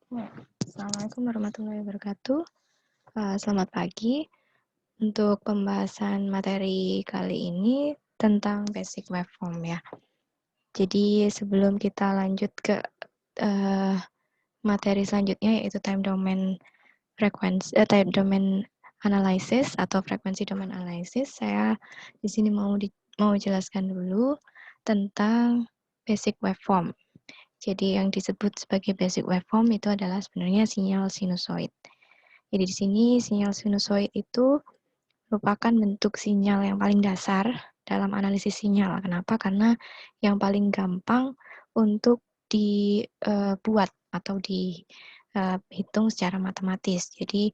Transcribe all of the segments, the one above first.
Ya, Assalamualaikum warahmatullahi wabarakatuh. Selamat pagi. Untuk pembahasan materi kali ini tentang basic waveform ya. Jadi sebelum kita lanjut ke materi selanjutnya yaitu time domain analysis atau frekuensi domain analysis, saya di sini mau jelaskan dulu tentang basic waveform. Jadi yang disebut sebagai basic waveform itu adalah sebenarnya sinyal sinusoid. Jadi di sini sinyal sinusoid itu merupakan bentuk sinyal yang paling dasar dalam analisis sinyal. Kenapa? Karena yang paling gampang untuk dibuat atau dihitung secara matematis. Jadi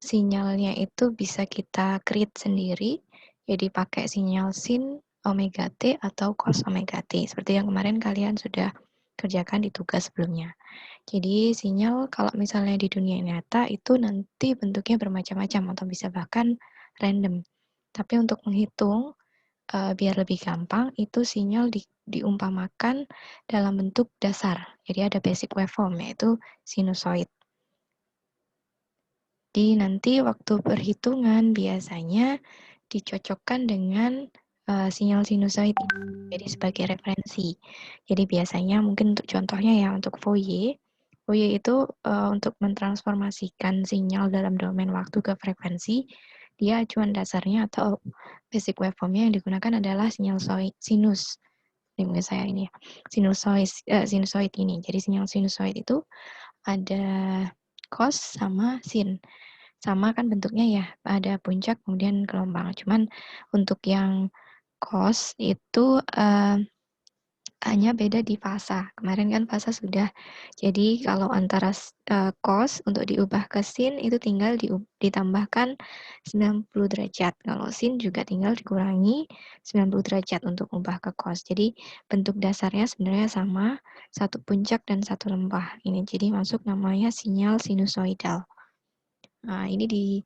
sinyalnya itu bisa kita create sendiri, jadi pakai sinyal sin omega t atau cos omega t, seperti yang kemarin kalian sudah kerjakan di tugas sebelumnya. Jadi sinyal kalau misalnya di dunia nyata itu nanti bentuknya bermacam-macam atau bisa bahkan random. Tapi untuk menghitung biar lebih gampang itu sinyal diumpamakan dalam bentuk dasar. Jadi ada basic waveform yaitu sinusoid. Jadi nanti waktu perhitungan biasanya dicocokkan dengan sinyal sinusoid ini. Jadi sebagai referensi. Jadi biasanya mungkin untuk contohnya ya untuk Fourier itu untuk mentransformasikan sinyal dalam domain waktu ke frekuensi, dia acuan dasarnya atau basic waveformnya yang digunakan adalah sinyal sinus. Ini saya ini ya, sinusoid ini. Jadi sinyal sinusoid itu ada cos sama sin. Sama kan bentuknya ya, ada puncak kemudian gelombang. Cuman untuk yang cos itu hanya beda di fasa. Kemarin kan fasa sudah. Jadi kalau antara cos untuk diubah ke sin itu tinggal ditambahkan 90 derajat. Kalau sin juga tinggal dikurangi 90 derajat untuk ubah ke cos. Jadi bentuk dasarnya sebenarnya sama, satu puncak dan satu lembah. Ini jadi masuk namanya sinyal sinusoidal. Nah, ini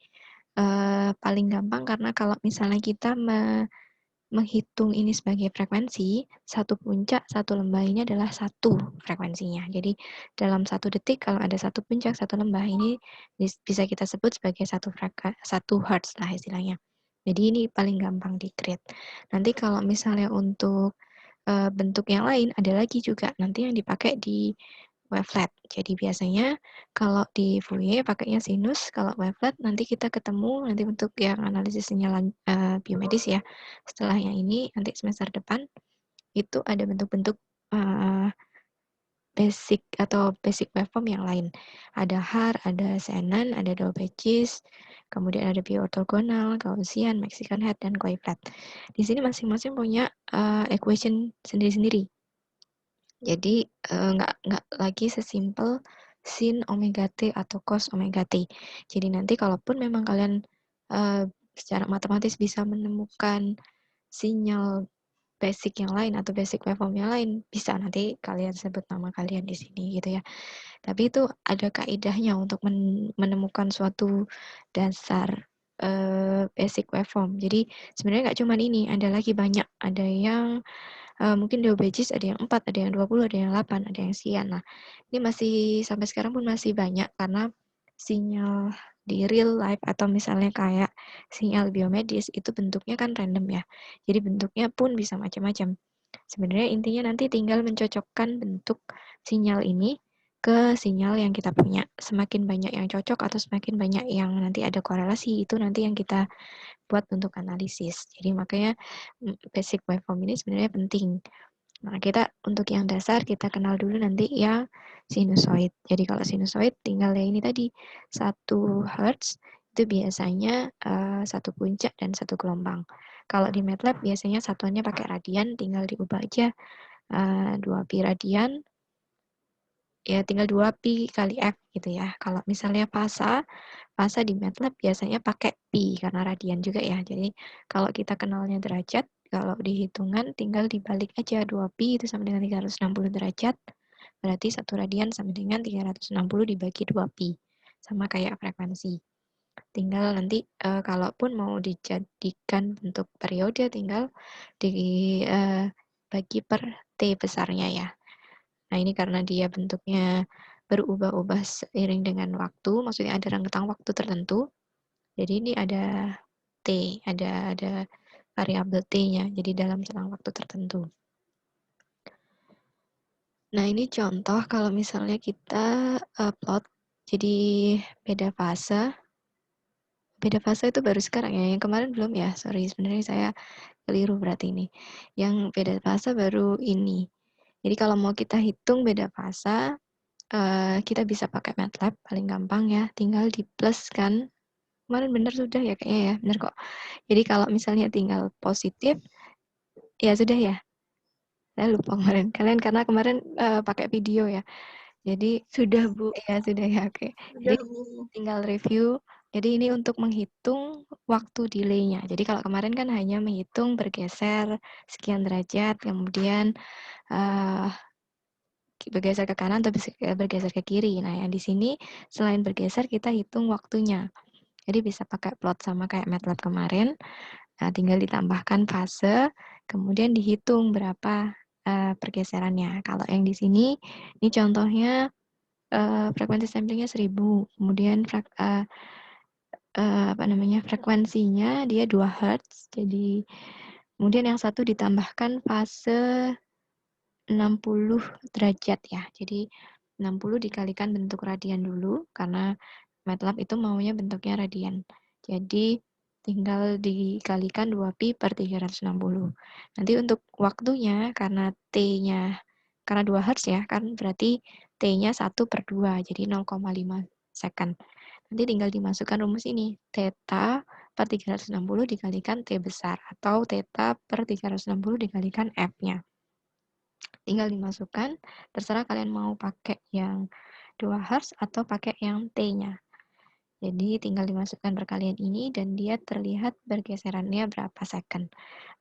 paling gampang karena kalau misalnya kita menghitung ini sebagai frekuensi, satu puncak, satu lembah ini adalah satu frekuensinya. Jadi dalam 1 detik kalau ada satu puncak, satu lembah ini bisa kita sebut sebagai satu hertz lah istilahnya. Jadi ini paling gampang di-create. Nanti kalau misalnya untuk bentuk yang lain ada lagi juga nanti yang dipakai di wavelet. Jadi biasanya kalau di Fourier pakainya sinus, kalau wavelet nanti kita ketemu nanti bentuk yang analisis sinyal biomedis ya. Setelah yang ini nanti semester depan itu ada bentuk-bentuk basic atau basic waveform yang lain. Ada HAR, ada Shannon, ada Dolbeschis, kemudian ada biorthogonal, Gaussian, Mexican head, dan Coiflet. Di sini masing-masing punya equation sendiri-sendiri. Jadi nggak lagi sesimpel sin omega t atau cos omega t. Jadi nanti kalaupun memang kalian secara matematis bisa menemukan sinyal basic yang lain atau basic waveform yang lain, bisa nanti kalian sebut nama kalian di sini gitu ya. Tapi itu ada kaidahnya untuk menemukan suatu dasar basic waveform. Jadi sebenarnya nggak cuma ini, ada lagi banyak. Ada yang mungkin Dolbeschis ada yang 4, ada yang 20, ada yang 8, ada yang Xian. Nah, ini masih sampai sekarang pun masih banyak karena sinyal di real life atau misalnya kayak sinyal biomedis itu bentuknya kan random ya. Jadi bentuknya pun bisa macam-macam. Sebenarnya intinya nanti tinggal mencocokkan bentuk sinyal ini ke sinyal yang kita punya. Semakin banyak yang cocok atau semakin banyak yang nanti ada korelasi, itu nanti yang kita buat untuk analisis. Jadi makanya basic waveform ini sebenarnya penting. Nah, kita untuk yang dasar kita kenal dulu nanti yang sinusoid. Jadi kalau sinusoid tinggal ya ini tadi 1 hertz itu biasanya satu puncak dan satu gelombang. Kalau di MATLAB biasanya satuannya pakai radian, tinggal diubah aja 2pi radian, ya tinggal 2pi kali F gitu ya. Kalau misalnya fasa di MATLAB biasanya pakai pi karena radian juga ya. Jadi kalau kita kenalnya derajat, kalau dihitungan tinggal dibalik aja 2pi itu sama dengan 360 derajat. Berarti 1 radian sama dengan 360 dibagi 2pi. Sama kayak frekuensi. Tinggal nanti kalaupun mau dijadikan bentuk periode tinggal dibagi per T besarnya ya. Nah ini karena dia bentuknya berubah-ubah seiring dengan waktu, maksudnya ada rentang waktu tertentu. Jadi ini ada T, ada variabel T-nya, jadi dalam selang waktu tertentu. Nah, ini contoh kalau misalnya kita plot, jadi beda fase. Beda fase itu baru sekarang ya, yang kemarin belum ya, sorry, sebenarnya saya keliru berarti ini. Yang beda fase baru ini. Jadi kalau mau kita hitung beda fase, kita bisa pakai MATLAB, paling gampang ya, tinggal di plus kan. Kemarin bener sudah ya kayaknya ya, bener kok. Jadi kalau misalnya tinggal positif, ya sudah ya. Saya lupa kemarin, kalian karena kemarin pakai video ya. Jadi Sudah, Bu. ya sudah ya, oke. Jadi Sudah, Bu. tinggal review. Jadi ini untuk menghitung waktu delay-nya. Jadi kalau kemarin kan hanya menghitung bergeser sekian derajat, kemudian bergeser ke kanan atau bergeser ke kiri. Nah, yang di sini selain bergeser kita hitung waktunya. Jadi bisa pakai plot sama kayak MATLAB kemarin. Nah, tinggal ditambahkan fase, kemudian dihitung berapa pergeserannya. Kalau yang di sini, ini contohnya frekuensi samplingnya 1000, kemudian frekuensinya dia 2 Hz, jadi kemudian yang satu ditambahkan fase 60 derajat ya, jadi 60 dikalikan bentuk radian dulu, karena MATLAB itu maunya bentuknya radian. Jadi tinggal dikalikan 2pi per 360. Nanti untuk waktunya, karena T-nya, karena 2 Hz ya, kan berarti T-nya 1/2, jadi 0,5 second. Nanti tinggal dimasukkan rumus ini, theta per 360 dikalikan T besar, atau theta per 360 dikalikan F-nya. Tinggal dimasukkan, terserah kalian mau pakai yang 2 Hz atau pakai yang T-nya. Jadi tinggal dimasukkan perkalian ini dan dia terlihat bergeserannya berapa second.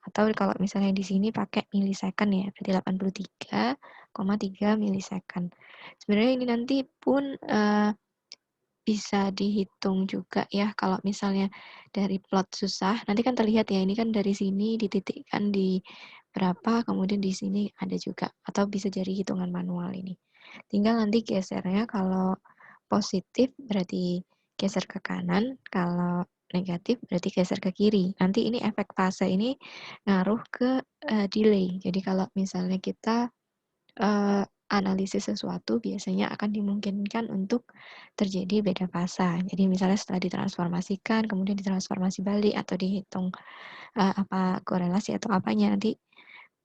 Atau kalau misalnya di sini pakai milisecond ya, berarti 83,3 milisecond. Sebenarnya ini nanti pun bisa dihitung juga ya, kalau misalnya dari plot susah, nanti kan terlihat ya, ini kan dari sini dititikkan di berapa, kemudian di sini ada juga, atau bisa jadi hitungan manual ini. Tinggal nanti gesernya, kalau positif berarti geser ke kanan, kalau negatif berarti geser ke kiri. Nanti ini efek fase ini ngaruh ke delay. Jadi kalau misalnya kita analisis sesuatu biasanya akan dimungkinkan untuk terjadi beda fase. Jadi misalnya setelah ditransformasikan, kemudian ditransformasi balik atau dihitung apa korelasi atau apanya, nanti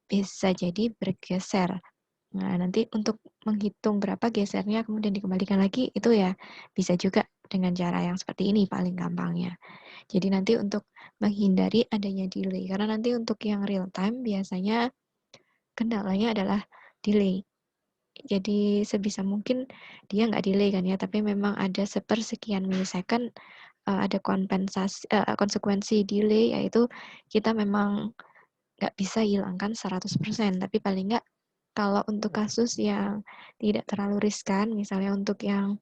bisa jadi bergeser. Nah, nanti untuk menghitung berapa gesernya kemudian dikembalikan lagi, itu ya bisa juga dengan cara yang seperti ini paling gampangnya. Jadi nanti untuk menghindari adanya delay, karena nanti untuk yang real time biasanya kendalanya adalah delay. Jadi sebisa mungkin dia nggak delay kan ya, tapi memang ada sepersekian milisecond ada konsekuensi delay, yaitu kita memang nggak bisa hilangkan 100%, tapi paling nggak kalau untuk kasus yang tidak terlalu riskan, misalnya untuk yang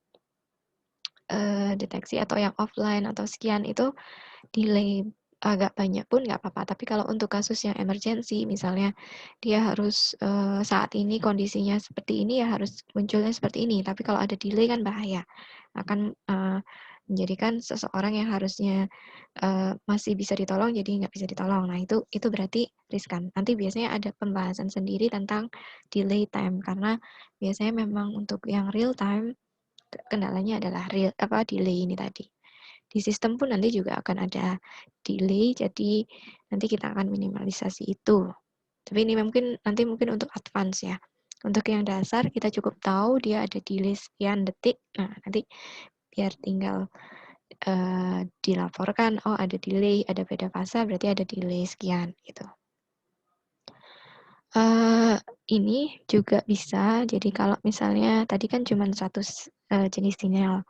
deteksi atau yang offline atau sekian, itu delay agak banyak pun nggak apa-apa. Tapi kalau untuk kasus yang emergency, misalnya dia harus saat ini kondisinya seperti ini, ya harus munculnya seperti ini. Tapi kalau ada delay kan bahaya, akan menjadikan seseorang yang harusnya masih bisa ditolong jadi nggak bisa ditolong. Nah, itu berarti riskan. Nanti biasanya ada pembahasan sendiri tentang delay time, karena biasanya memang untuk yang real time kendalanya adalah delay ini tadi. Di sistem pun nanti juga akan ada delay, jadi nanti kita akan minimalisasi itu. Tapi ini mungkin untuk advance ya. Untuk yang dasar kita cukup tahu dia ada delay sekian detik. Nah, nanti biar tinggal dilaporkan, oh ada delay, ada beda fase, berarti ada delay sekian gitu. Ini juga bisa, jadi kalau misalnya tadi kan cuma satu jenis sinyal,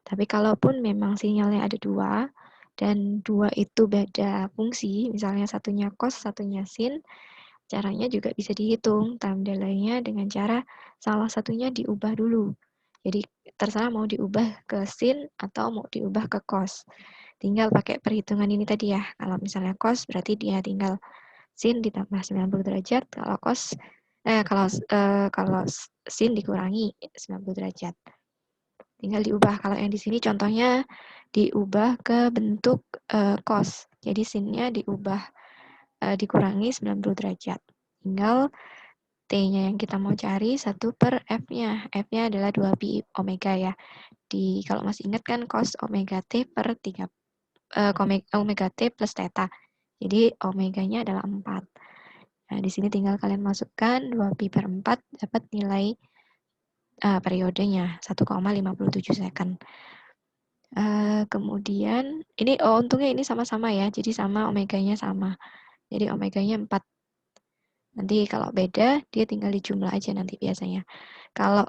tapi kalaupun memang sinyalnya ada 2, dan 2 itu beda fungsi, misalnya satunya cos, satunya sin, caranya juga bisa dihitung time delay-nya dengan cara salah satunya diubah dulu. Jadi terserah mau diubah ke sin atau mau diubah ke cos. Tinggal pakai perhitungan ini tadi ya, kalau misalnya cos berarti dia tinggal sin ditambah 90 derajat, kalau cos kalau sin dikurangi 90 derajat. tinggal diubah. Kalau yang di sini contohnya diubah ke bentuk cos. Jadi sin-nya diubah dikurangi 90 derajat. Tinggal T-nya yang kita mau cari 1 per F-nya. F-nya adalah 2pi omega ya. Kalau masih ingat kan cos omega T per 3 omega T plus theta. Jadi omeganya adalah 4. Nah, di sini tinggal kalian masukkan 2pi per 4 dapat nilai periodenya 1,57 second. Kemudian ini untungnya ini sama-sama ya. Jadi sama omeganya sama. Jadi omeganya 4. Nanti kalau beda dia tinggal dijumlah aja nanti biasanya. Kalau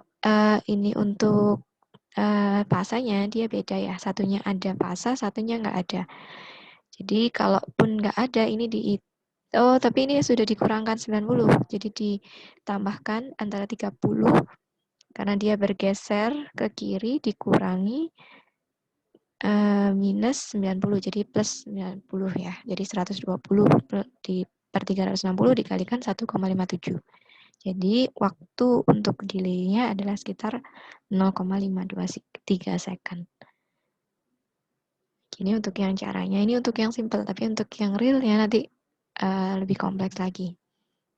ini untuk pasanya dia beda ya. Satunya ada pasa, satunya nggak ada. Jadi kalaupun nggak ada ini tapi ini sudah dikurangkan 90. Jadi ditambahkan antara 30 karena dia bergeser ke kiri dikurangi minus 90 jadi plus 90 ya. Jadi 120 per 360 dikalikan 1,57. Jadi waktu untuk delay-nya adalah sekitar 0,523 second. Ini untuk yang caranya, ini untuk yang simple, tapi untuk yang real-nya nanti lebih kompleks lagi.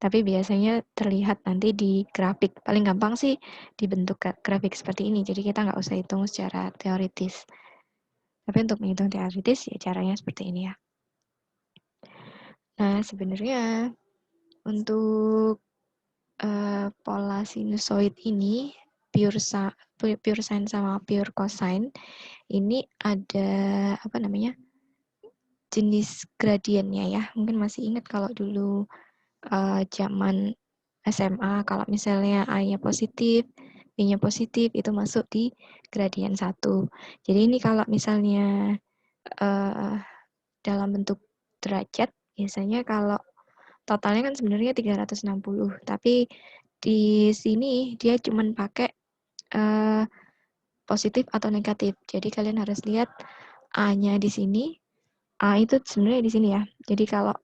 Tapi biasanya terlihat nanti di grafik. Paling gampang sih dibentuk grafik seperti ini, jadi kita nggak usah hitung secara teoritis. Tapi untuk menghitung teoritis ya caranya seperti ini ya. Nah, sebenarnya untuk pola sinusoid ini pure sine sama pure cosine ini ada jenis gradiennya ya. Mungkin masih ingat kalau dulu zaman SMA kalau misalnya A-nya positif, B-nya positif itu masuk di gradien 1. Jadi ini kalau misalnya dalam bentuk derajat biasanya kalau totalnya kan sebenarnya 360, tapi di sini dia cuma pakai positif atau negatif. Jadi kalian harus lihat A-nya di sini. A itu sebenarnya di sini ya. Jadi kalau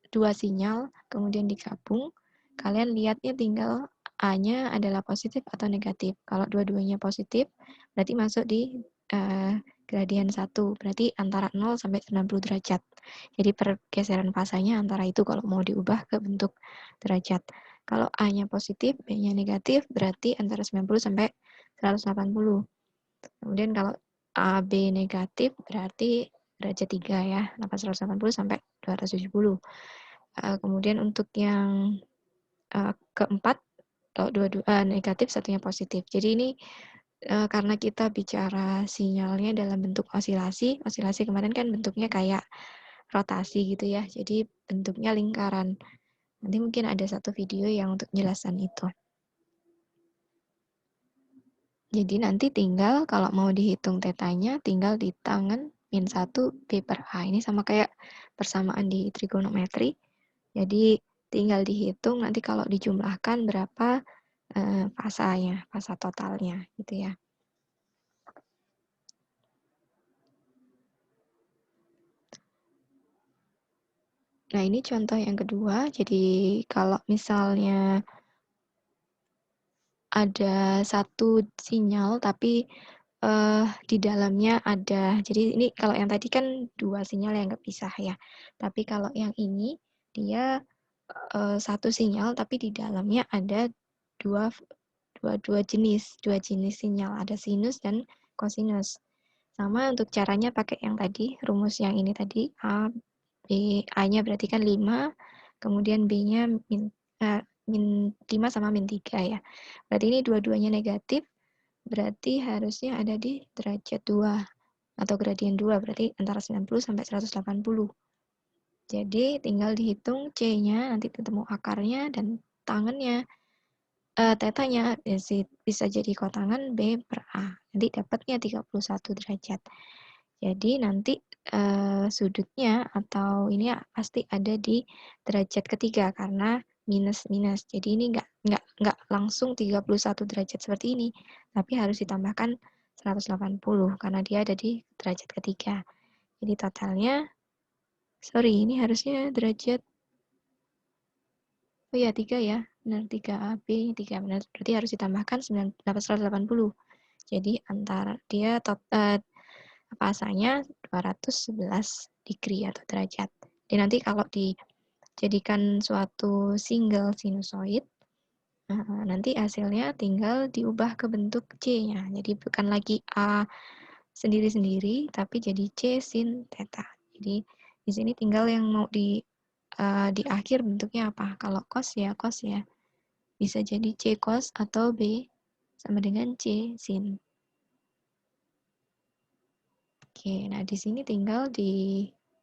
dua sinyal kemudian digabung, kalian lihatnya tinggal A-nya adalah positif atau negatif. Kalau dua-duanya positif, berarti masuk di gradien 1. Berarti antara 0 sampai 90 derajat. Jadi pergeseran fasanya antara itu kalau mau diubah ke bentuk derajat. Kalau A-nya positif, B-nya negatif, berarti antara 90 sampai 180. Kemudian kalau A, B negatif, berarti derajat 3 ya, 180 sampai 270. Kemudian untuk yang keempat, dua negatif, satunya positif. Jadi ini karena kita bicara sinyalnya dalam bentuk osilasi kemarin kan bentuknya kayak rotasi gitu ya, jadi bentuknya lingkaran. Nanti mungkin ada satu video yang untuk menjelaskan itu. Jadi nanti tinggal kalau mau dihitung tetanya, tinggal di tangan min 1 B per A. Ini sama kayak persamaan di trigonometri. Jadi tinggal dihitung nanti kalau dijumlahkan berapa fasanya, fasa totalnya gitu ya. Nah ini contoh yang kedua. Jadi kalau misalnya ada satu sinyal tapi di dalamnya ada, jadi ini kalau yang tadi kan dua sinyal yang nggak pisah ya. Tapi kalau yang ini dia satu sinyal tapi di dalamnya ada dua jenis sinyal, ada sinus dan kosinus. Sama untuk caranya pakai yang tadi, rumus yang ini tadi, A-nya berarti kan 5, kemudian B-nya min 5 sama min 3 ya. Berarti ini dua-duanya negatif, berarti harusnya ada di derajat 2 atau gradien 2, berarti antara 90 sampai 180. Jadi tinggal dihitung C-nya, nanti ketemu akarnya dan tangannya. Tetanya bisa jadi kotangan B per A. Nanti dapatnya 31 derajat. Jadi nanti sudutnya atau ini pasti ada di derajat ketiga karena minus-minus. Jadi ini nggak langsung 31 derajat seperti ini, tapi harus ditambahkan 180 karena dia ada di derajat ketiga. Jadi totalnya, sorry ini harusnya derajat, oh ya 3 ya, benar 3A, B 3 benar. Berarti harus ditambahkan 180. Jadi antara dia fasanya 211 degree atau derajat. Dan nanti kalau dijadikan suatu single sinusoid, nanti hasilnya tinggal diubah ke bentuk C-nya. Jadi bukan lagi A sendiri-sendiri, tapi jadi C sin theta. Jadi di sini tinggal yang mau di akhir bentuknya apa. Kalau cos ya cos ya. Bisa jadi C cos atau B sama dengan C sin. Oke, nah di sini tinggal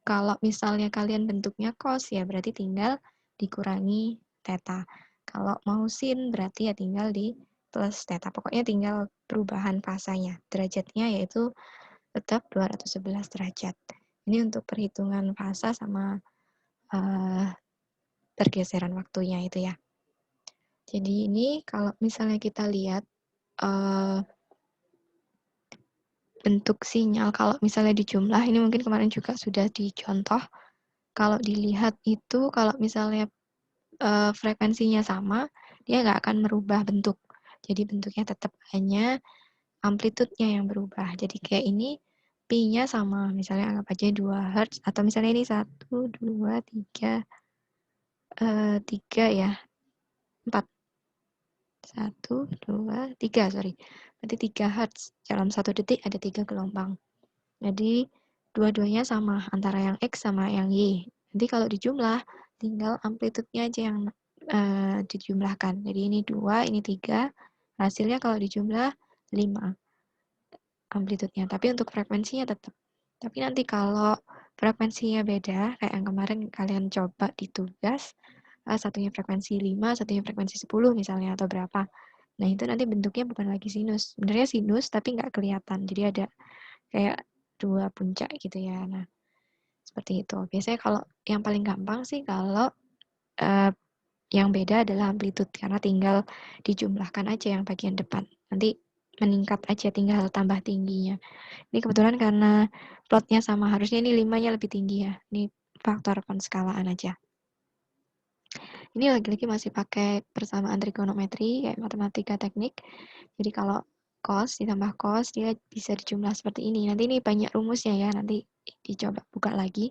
kalau misalnya kalian bentuknya cos ya berarti tinggal dikurangi theta. Kalau mau sin berarti ya tinggal di plus theta. Pokoknya tinggal perubahan fasanya. Derajatnya yaitu tetap 211 derajat. Ini untuk perhitungan fasa sama pergeseran waktunya itu ya. Jadi ini kalau misalnya kita lihat bentuk sinyal, kalau misalnya di jumlah, ini mungkin kemarin juga sudah dicontoh, kalau dilihat itu kalau misalnya frekuensinya sama, dia nggak akan merubah bentuk. Jadi bentuknya tetap hanya amplitudenya yang berubah. Jadi kayak ini, pi-nya sama, misalnya anggap aja 2 Hz, atau misalnya ini 1, 2, 3, 3 ya, 4. 1, 2, 3, sorry. Berarti 3 Hz. Dalam 1 detik ada 3 gelombang. Jadi, dua-duanya sama, antara yang X sama yang Y. Nanti kalau dijumlah, tinggal amplitudenya aja yang dijumlahkan. Jadi ini 2, ini 3. Hasilnya kalau dijumlah 5 amplitudenya. Tapi untuk frekuensinya tetap. Tapi nanti kalau frekuensinya beda, kayak yang kemarin kalian coba di tugas, satunya frekuensi 5, satunya frekuensi 10 misalnya, atau berapa. Nah, itu nanti bentuknya bukan lagi sinus. Sebenarnya sinus, tapi nggak kelihatan. Jadi ada kayak 2 puncak gitu ya. Nah, seperti itu. Biasanya kalau yang paling gampang sih kalau yang beda adalah amplitude, karena tinggal dijumlahkan aja yang bagian depan. Nanti meningkat aja, tinggal tambah tingginya. Ini kebetulan karena plotnya sama, harusnya ini 5-nya lebih tinggi ya. Ini faktor penskalaan aja. Ini lagi-lagi masih pakai persamaan trigonometri kayak matematika teknik. Jadi kalau cos ditambah cos dia bisa dijumlah seperti ini. Nanti ini banyak rumusnya ya, nanti dicoba buka lagi.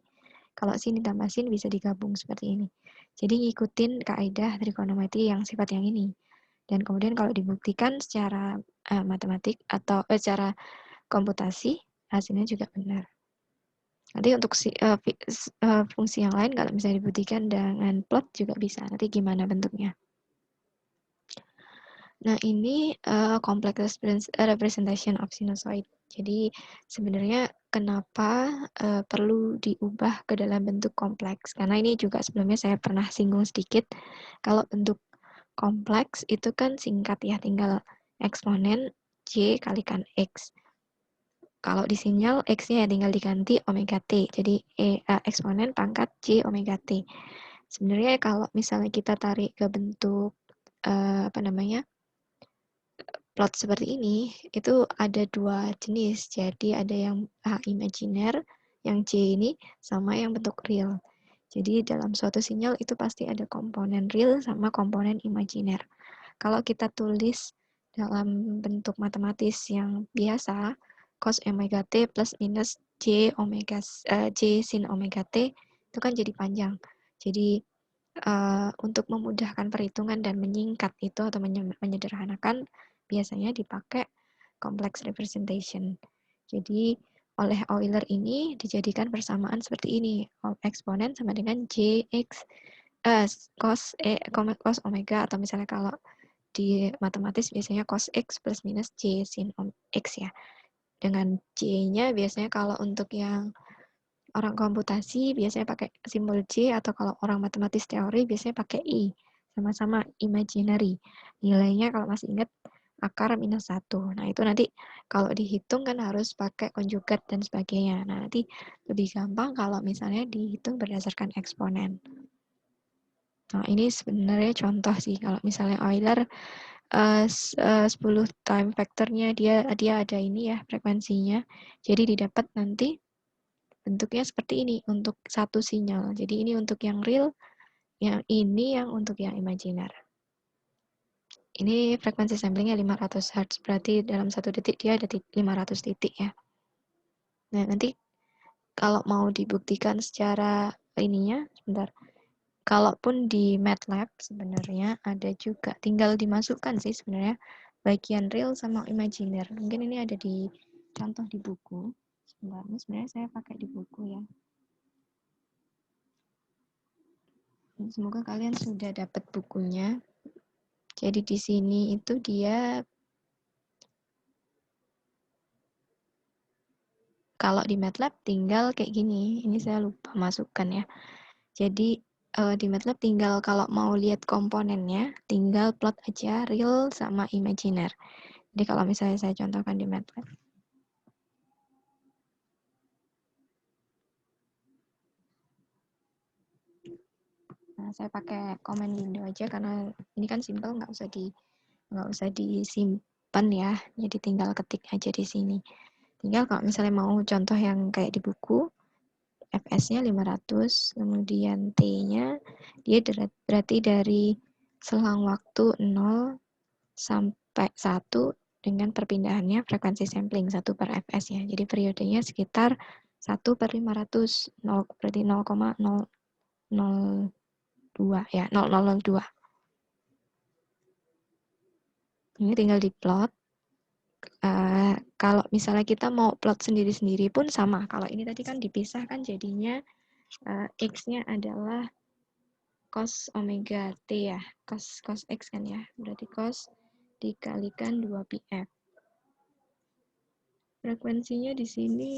Kalau sin ditambah sin bisa digabung seperti ini. Jadi ngikutin kaidah trigonometri yang sifat yang ini. Dan kemudian kalau dibuktikan secara matematik atau secara komputasi, hasilnya juga benar. Nanti untuk fungsi yang lain kalau misalnya dibuktikan dengan plot juga bisa. Nanti gimana bentuknya. Nah, ini complex representation of sinusoid. Jadi sebenarnya kenapa perlu diubah ke dalam bentuk kompleks? Karena ini juga sebelumnya saya pernah singgung sedikit. Kalau bentuk kompleks itu kan singkat ya, tinggal eksponen J kalikan X. Kalau di sinyal X-nya ya tinggal diganti omega T. Jadi eksponen pangkat J omega T. Sebenarnya kalau misalnya kita tarik ke bentuk plot seperti ini, itu ada 2 jenis. Jadi ada yang imajiner, yang J ini, sama yang bentuk real. Jadi dalam suatu sinyal itu pasti ada komponen real sama komponen imajiner. Kalau kita tulis dalam bentuk matematis yang biasa, cos omega T plus minus J sin omega T, itu kan jadi panjang. Jadi untuk memudahkan perhitungan dan menyingkat itu atau menyederhanakan, biasanya dipakai complex representation. Jadi oleh Euler ini dijadikan persamaan seperti ini. Eksponen sama dengan Jx cos omega, atau misalnya kalau di matematis biasanya cos X plus minus J sin X ya. Dengan J-nya biasanya kalau untuk yang orang komputasi biasanya pakai simbol J, atau kalau orang matematis teori biasanya pakai I. Sama-sama imaginary. Nilainya kalau masih ingat akar minus 1. Nah, itu nanti kalau dihitung kan harus pakai konjugat dan sebagainya. Nah, nanti lebih gampang kalau misalnya dihitung berdasarkan eksponen. Nah, ini sebenarnya contoh sih. Kalau misalnya Euler 10 time factornya dia ada ini ya frekuensinya. Jadi didapat nanti bentuknya seperti ini untuk satu sinyal. Jadi ini untuk yang real, yang ini yang untuk yang imajiner. Ini frekuensi samplingnya 500 Hz, berarti dalam 1 detik dia ada 500 titik ya. Nah, nanti kalau mau dibuktikan secara ininya, sebentar. Kalaupun di MATLAB sebenarnya ada juga, tinggal dimasukkan sih sebenarnya bagian real sama imajiner. Mungkin ini ada di contoh di buku. Sebentar, ini sebenarnya saya pakai di buku ya. Semoga kalian sudah dapat bukunya. Jadi di sini itu dia kalau di MATLAB tinggal kayak gini. Ini saya lupa masukkan ya. Jadi di MATLAB tinggal kalau mau lihat komponennya, tinggal plot aja real sama imajiner. Jadi kalau misalnya saya contohkan di MATLAB. Nah, saya pakai command window aja karena ini kan simple, nggak usah disimpan ya. Jadi tinggal ketik aja di sini. Tinggal kalau misalnya mau contoh yang kayak di buku, fs-nya 500, kemudian t-nya dia berarti dari selang waktu 0 sampai 1 dengan perpindahannya frekuensi sampling 1 per fs ya. Jadi periodenya sekitar 1 per 500, 0, berarti 0,002 ya, 0002. Ini tinggal diplot. Kalau misalnya kita mau plot sendiri-sendiri pun sama. Kalau ini tadi kan dipisahkan jadinya X-nya adalah cos omega T ya. Cos X kan ya. Berarti cos dikalikan 2πf. Frekuensinya di sini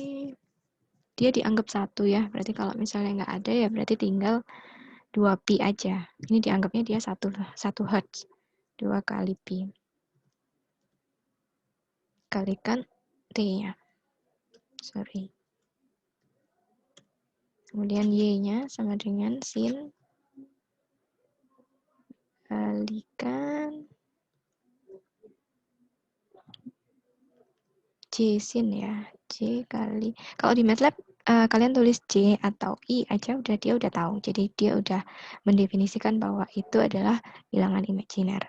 dia dianggap 1 ya. Berarti kalau misalnya nggak ada ya berarti tinggal 2π aja. Ini dianggapnya dia 1 Hz. 2 kali pi. Kalikan T-nya. Sorry. Kemudian Y-nya sama dengan sin kalikan J sin ya. J kali. Kalau di MATLAB kalian tulis J atau I aja dia udah tahu. Jadi dia udah mendefinisikan bahwa itu adalah bilangan imajiner.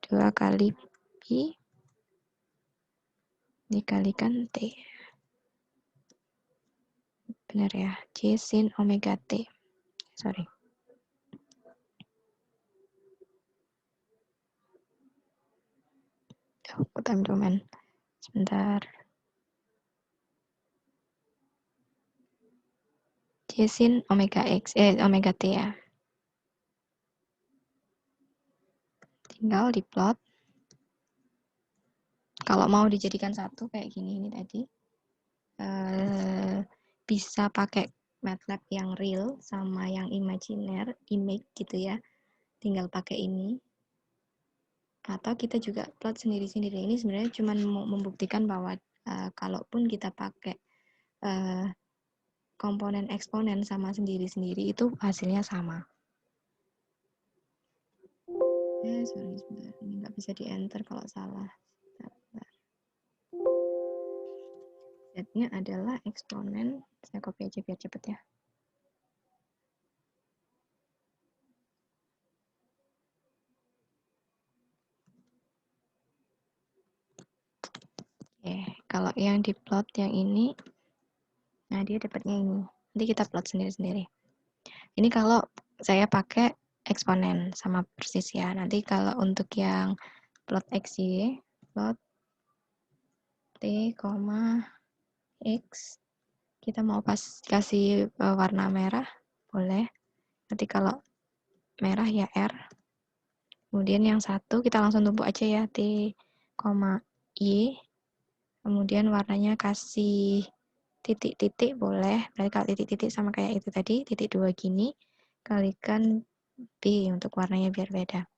2 kali pi dikalikan T. Benar ya. J sin omega T. Sorry. Aku time domain. Sebentar. J sin omega X. Omega T ya. Tinggal diplot. Kalau mau dijadikan satu kayak gini ini tadi. Bisa pakai MATLAB yang real sama yang imajiner, image gitu ya. Tinggal pakai ini. Atau kita juga plot sendiri-sendiri. Ini sebenarnya cuma mau membuktikan bahwa kalaupun kita pakai komponen eksponen sama sendiri-sendiri itu hasilnya sama. Sorry sebentar, ini nggak bisa di enter kalau salah. Z-nya adalah eksponen, saya copy aja biar cepet ya. Oke, kalau yang di plot yang ini, nah dia dapatnya ini. Nanti kita plot sendiri-sendiri. Ini kalau saya pakai eksponen sama persis ya. Nanti kalau untuk yang plot X, Y, plot T, X, kita mau kasih warna merah, boleh. Nanti kalau merah ya R. Kemudian yang satu kita langsung tumpuk aja ya, T, Y. Kemudian warnanya kasih titik-titik boleh. Berarti kalau titik-titik sama kayak itu tadi, titik 2 gini, kalikan B untuk warnanya biar beda.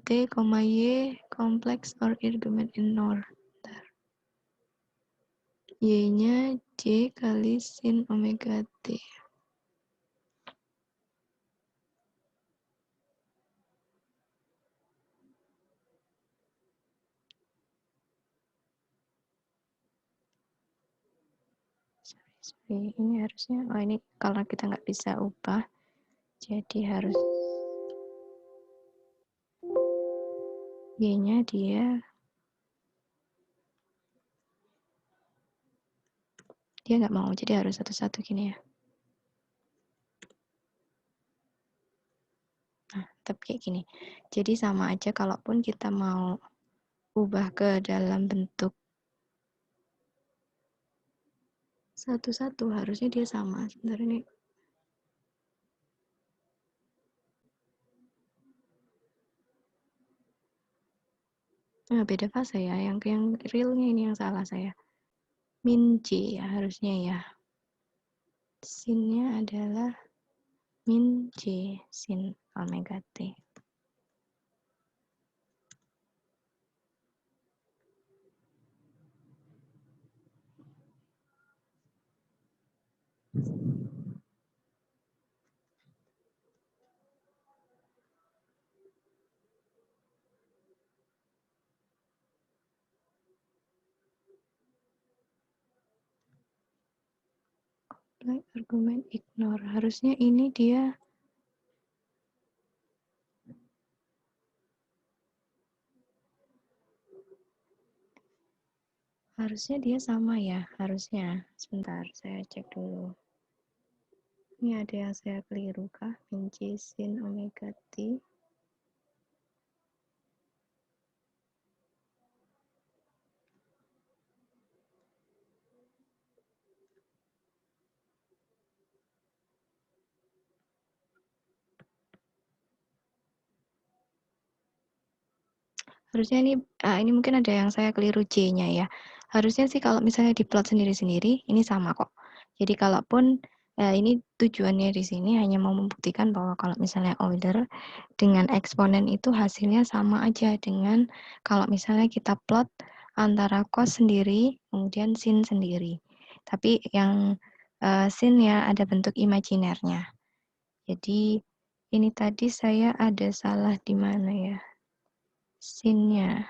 T, Y, complex or argument in NOR. Y-nya J kali sin omega T. Sorry, ini harusnya, ini kalau kita nggak bisa ubah, Jadi harus Y-nya dia nggak mau, jadi harus satu-satu gini ya. Nah, tetap kayak gini. Jadi sama aja kalaupun kita mau ubah ke dalam bentuk satu-satu, harusnya dia sama. Sebentar ini. Nah, beda fase ya. Yang realnya ini yang salah saya. Min J ya harusnya ya. Sin-nya adalah min J sin omega T. Like argument ignore. Harusnya ini dia sama ya. Harusnya. Sebentar, saya cek dulu. Ini ada yang saya keliru kah? Min J sin omega T. Harusnya ini mungkin ada yang saya keliru J-nya ya. Harusnya sih kalau misalnya diplot sendiri-sendiri, ini sama kok. Jadi kalaupun ini tujuannya di sini hanya mau membuktikan bahwa kalau misalnya Euler dengan eksponen itu hasilnya sama aja dengan kalau misalnya kita plot antara cos sendiri, kemudian sin sendiri. Tapi yang sin ya ada bentuk imajinernya. Jadi ini tadi saya ada salah di mana ya? Sin-nya.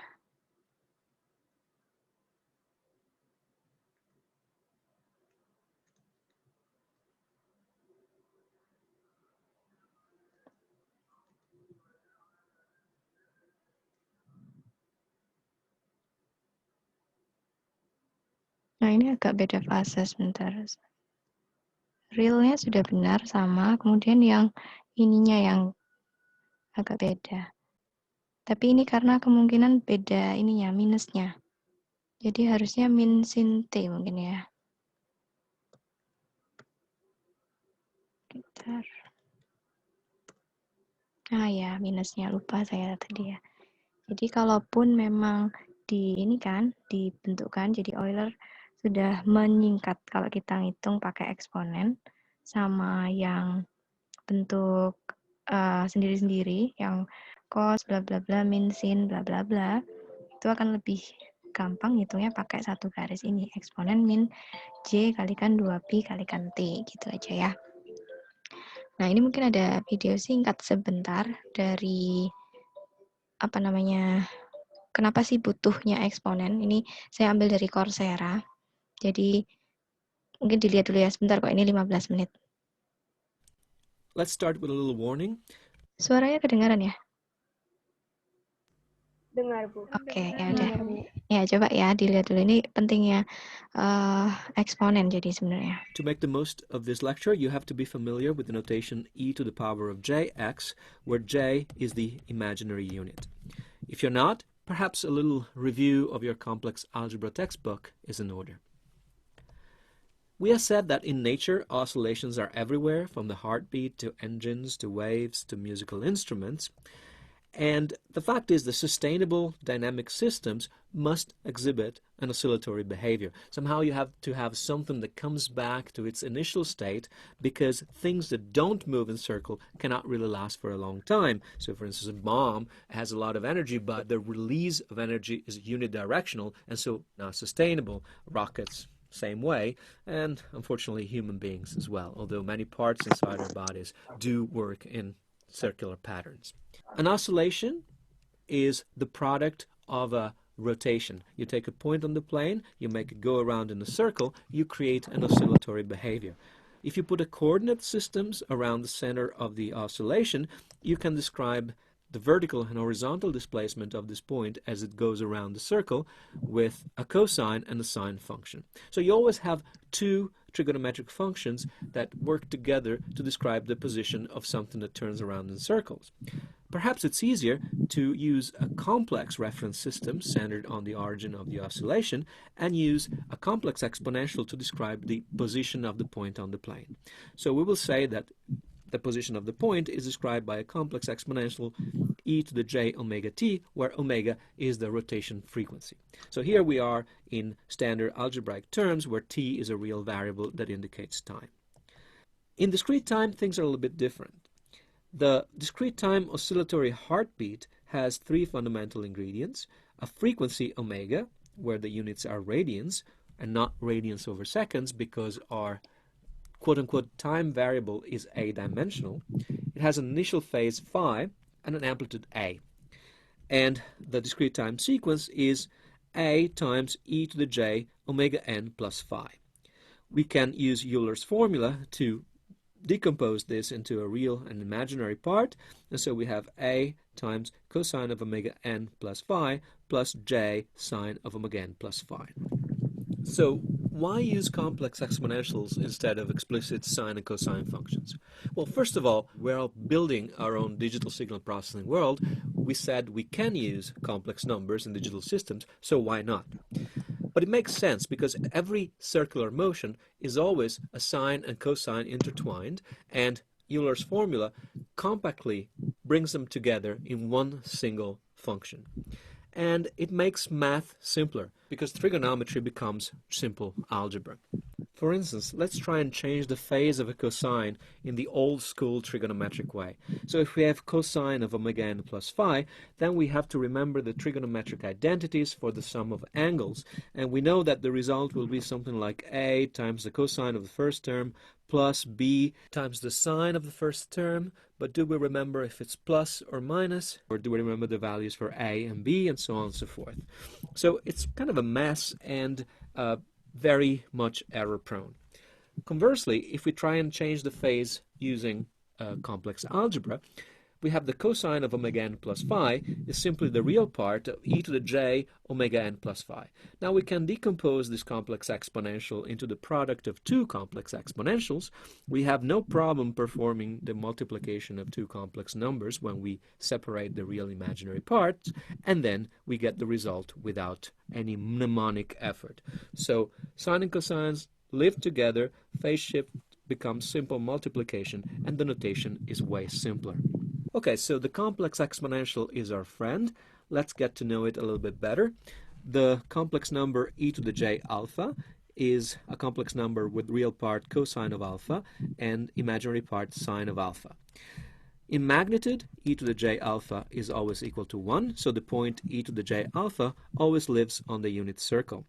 Nah, ini agak beda fase sebentar. Realnya sudah benar sama, kemudian yang ininya yang agak beda. Tapi ini karena kemungkinan beda ininya, minusnya. Jadi harusnya min sin T mungkin ya. Bentar. Ah ya, minusnya lupa saya tadi ya. Jadi kalaupun memang ini kan dibentukkan jadi Euler sudah menyingkat kalau kita ngitung pakai eksponen sama yang bentuk sendiri-sendiri yang cos bla bla bla min sin bla bla bla itu akan lebih gampang ngitungnya pakai satu garis ini eksponen min J kalikan 2pi kalikan T gitu aja ya. Nah ini mungkin ada video singkat sebentar dari kenapa sih butuhnya eksponen. Ini saya ambil dari Coursera. Jadi mungkin dilihat dulu ya sebentar kok, ini 15 menit. Let's start with a little warning. Suaranya kedengaran ya? Dengar, Bu. Oke, ya udah. Ya, coba ya dilihat dulu. Ini pentingnya eksponen jadi sebenarnya. To make the most of this lecture, you have to be familiar with the notation e to the power of jx, where j is the imaginary unit. If you're not, perhaps a little review of your complex algebra textbook is in order. We have said that in nature, oscillations are everywhere, from the heartbeat to engines to waves to musical instruments. And the fact is, the sustainable dynamic systems must exhibit an oscillatory behavior. Somehow you have to have something that comes back to its initial state, because things that don't move in circle cannot really last for a long time. So for instance, a bomb has a lot of energy, but the release of energy is unidirectional and so not sustainable. Rockets, same way, and unfortunately human beings as well, although many parts inside our bodies do work in circular patterns. An oscillation is the product of a rotation. You take a point on the plane, you make it go around in a circle, you create an oscillatory behavior. If you put a coordinate systems around the center of the oscillation, you can describe the vertical and horizontal displacement of this point as it goes around the circle with a cosine and a sine function. So you always have two trigonometric functions that work together to describe the position of something that turns around in circles. Perhaps it's easier to use a complex reference system centered on the origin of the oscillation and use a complex exponential to describe the position of the point on the plane. So we will say that the position of the point is described by a complex exponential e to the j omega t, where omega is the rotation frequency. So here we are in standard algebraic terms where t is a real variable that indicates time. In discrete time, things are a little bit different. The discrete time oscillatory heartbeat has three fundamental ingredients: a frequency omega, where the units are radians and not radians over seconds because our quote-unquote time variable is a-dimensional. It has an initial phase phi and an amplitude a. And the discrete time sequence is a times e to the j omega n plus phi. We can use Euler's formula to decompose this into a real and imaginary part, and so we have a times cosine of omega n plus phi plus j sine of omega n plus phi. So why use complex exponentials instead of explicit sine and cosine functions? Well, first of all, we're all building our own digital signal processing world. We said we can use complex numbers in digital systems, so why not? But it makes sense because every circular motion is always a sine and cosine intertwined, and Euler's formula compactly brings them together in one single function. And it makes math simpler because trigonometry becomes simple algebra. For instance, let's try and change the phase of a cosine in the old school trigonometric way. So if we have cosine of omega n plus phi, then we have to remember the trigonometric identities for the sum of angles. And we know that the result will be something like a times the cosine of the first term plus b times the sine of the first term. But do we remember if it's plus or minus? Or do we remember the values for a and b and so on and so forth? So it's kind of a mess and very much error prone. Conversely, if we try and change the phase using complex algebra, we have the cosine of omega n plus phi is simply the real part of e to the j omega n plus phi. Now we can decompose this complex exponential into the product of two complex exponentials. We have no problem performing the multiplication of two complex numbers when we separate the real imaginary parts, and then we get the result without any mnemonic effort. So sine and cosines live together, phase shift becomes simple multiplication, and the notation is way simpler. Okay, so the complex exponential is our friend. Let's get to know it a little bit better. The complex number e to the j alpha is a complex number with real part cosine of alpha and imaginary part sine of alpha. In magnitude, e to the j alpha is always equal to 1, so the point e to the j alpha always lives on the unit circle.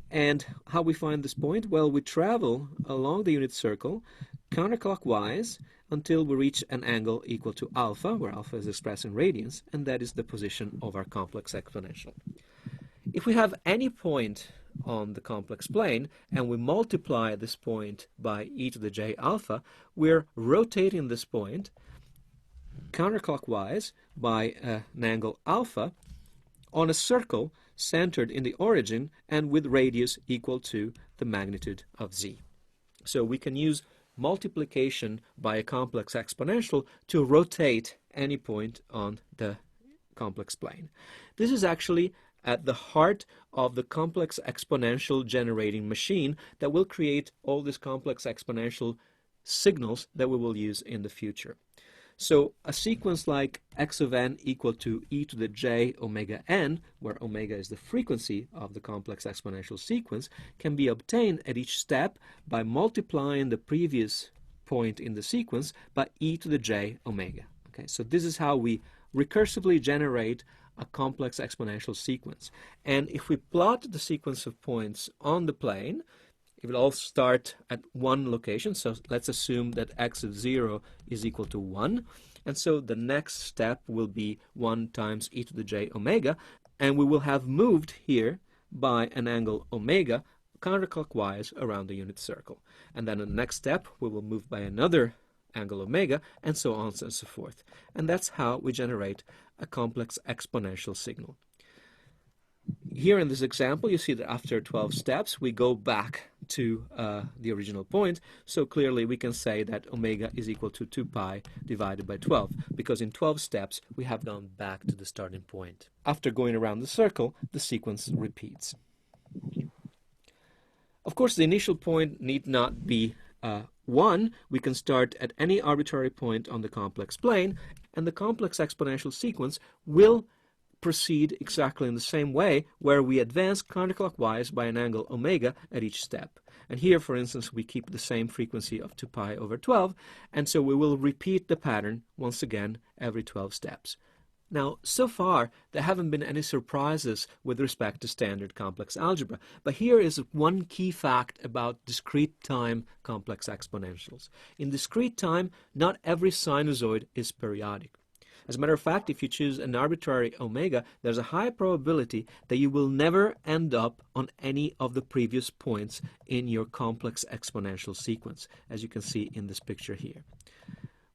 And how we find this point? Well, we travel along the unit circle counterclockwise until we reach an angle equal to alpha, where alpha is expressed in radians, and that is the position of our complex exponential. If we have any point on the complex plane and we multiply this point by e to the j alpha, we're rotating this point counterclockwise by an angle alpha on a circle centered in the origin and with radius equal to the magnitude of z. So we can use multiplication by a complex exponential to rotate any point on the complex plane. This is actually at the heart of the complex exponential generating machine that will create all these complex exponential signals that we will use in the future. So a sequence like x of n equal to e to the j omega n, where omega is the frequency of the complex exponential sequence, can be obtained at each step by multiplying the previous point in the sequence by e to the j omega. Okay, so this is how we recursively generate a complex exponential sequence. And if we plot the sequence of points on the plane, it will all start at one location. So let's assume that x of 0 is equal to 1. And so the next step will be 1 times e to the j omega. And we will have moved here by an angle omega counterclockwise around the unit circle. And then in the next step, we will move by another angle omega, and so on and so forth. And that's how we generate a complex exponential signal. Here in this example, you see that after 12 steps, we go back to the original point. So clearly we can say that omega is equal to 2 pi divided by 12, because in 12 steps we have gone back to the starting point. After going around the circle, the sequence repeats. Of course, the initial point need not be 1. We can start at any arbitrary point on the complex plane, and the complex exponential sequence will proceed exactly in the same way, where we advance counterclockwise by an angle omega at each step. And here, for instance, we keep the same frequency of 2 pi over 12, and so we will repeat the pattern once again every 12 steps. Now, so far, there haven't been any surprises with respect to standard complex algebra, but here is one key fact about discrete time complex exponentials. In discrete time, not every sinusoid is periodic. As a matter of fact, if you choose an arbitrary omega, there's a high probability that you will never end up on any of the previous points in your complex exponential sequence, as you can see in this picture here.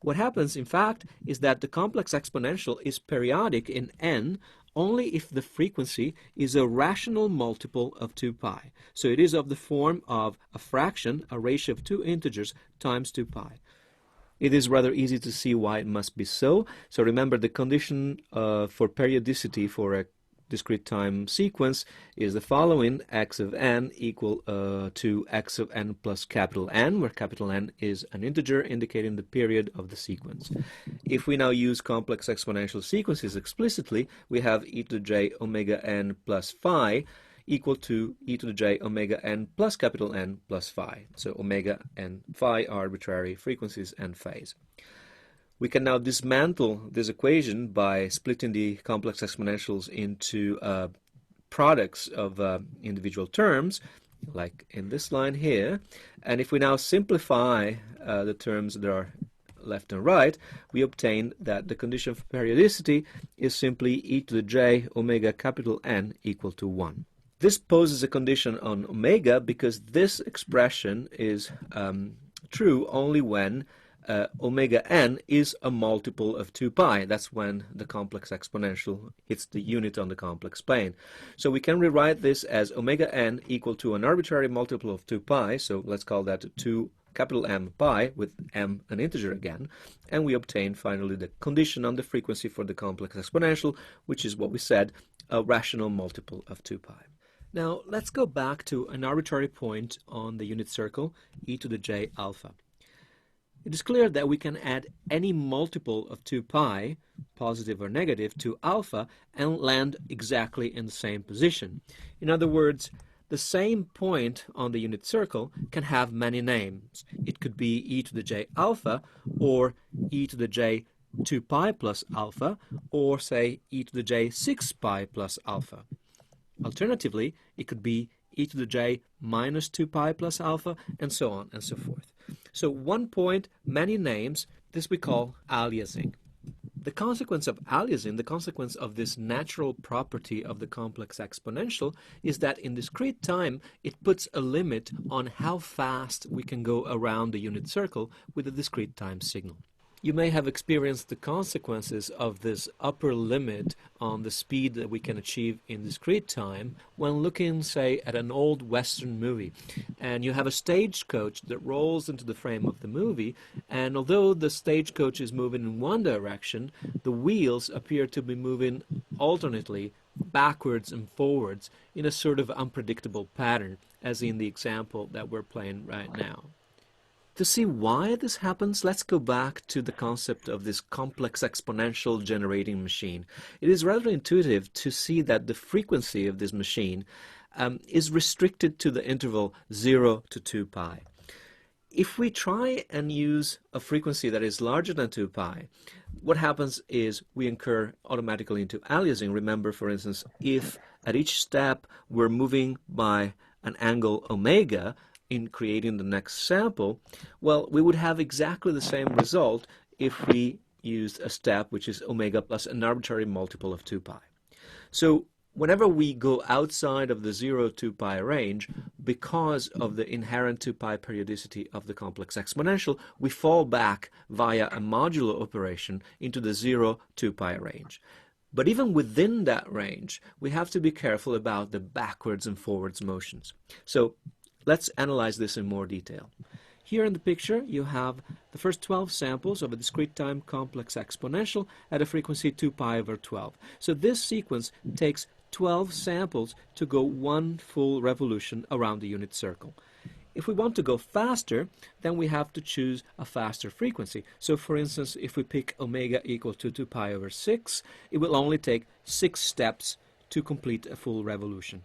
What happens, in fact, is that the complex exponential is periodic in n only if the frequency is a rational multiple of 2 pi. So it is of the form of a fraction, a ratio of two integers, times 2 pi. It is rather easy to see why it must be so. So remember, the condition for periodicity for a discrete time sequence is the following: x of n equal to x of n plus capital N, where capital N is an integer indicating the period of the sequence. If we now use complex exponential sequences explicitly, we have e to the j omega n plus phi equal to e to the j omega n plus capital N plus phi. So omega and phi are arbitrary frequencies and phase. We can now dismantle this equation by splitting the complex exponentials into products of individual terms, like in this line here. And if we now simplify the terms that are left and right, we obtain that the condition for periodicity is simply e to the j omega capital N equal to 1. This poses a condition on omega because this expression is true only when omega n is a multiple of 2 pi. That's when the complex exponential hits the unit on the complex plane. So we can rewrite this as omega n equal to an arbitrary multiple of 2 pi, so let's call that 2 capital M pi, with m an integer again, and we obtain finally the condition on the frequency for the complex exponential, which is what we said, a rational multiple of 2 pi. Now let's go back to an arbitrary point on the unit circle, e to the j alpha. It is clear that we can add any multiple of 2 pi, positive or negative, to alpha and land exactly in the same position. In other words, the same point on the unit circle can have many names. It could be e to the j alpha, or e to the j 2 pi plus alpha, or say e to the j 6 pi plus alpha. Alternatively, it could be e to the j minus 2 pi plus alpha, and so on and so forth. So one point, many names, this we call aliasing. The consequence of aliasing, the consequence of this natural property of the complex exponential, is that in discrete time it puts a limit on how fast we can go around the unit circle with a discrete time signal. You may have experienced the consequences of this upper limit on the speed that we can achieve in discrete time when looking, say, at an old Western movie. And you have a stagecoach that rolls into the frame of the movie, and although the stagecoach is moving in one direction, the wheels appear to be moving alternately backwards and forwards in a sort of unpredictable pattern, as in the example that we're playing right now. To see why this happens, let's go back to the concept of this complex exponential generating machine. It is rather intuitive to see that the frequency of this machine is restricted to the interval 0 to 2 pi. If we try and use a frequency that is larger than 2 pi, what happens is we incur automatically into aliasing. Remember, for instance, if at each step we're moving by an angle omega, in creating the next sample, well, we would have exactly the same result if we used a step which is omega plus an arbitrary multiple of 2 pi. So Whenever we go outside of the 0 to pi range, because of the inherent 2 pi periodicity of the complex exponential, we fall back via a modulo operation into the 0 to pi range. But even within that range, we have to be careful about the backwards and forwards motions. So let's analyze this in more detail. Here in the picture, you have the first 12 samples of a discrete time complex exponential at a frequency 2 pi over 12. So this sequence takes 12 samples to go one full revolution around the unit circle. If we want to go faster, then we have to choose a faster frequency. So for instance, if we pick omega equal to 2 pi over 6, it will only take 6 steps to complete a full revolution.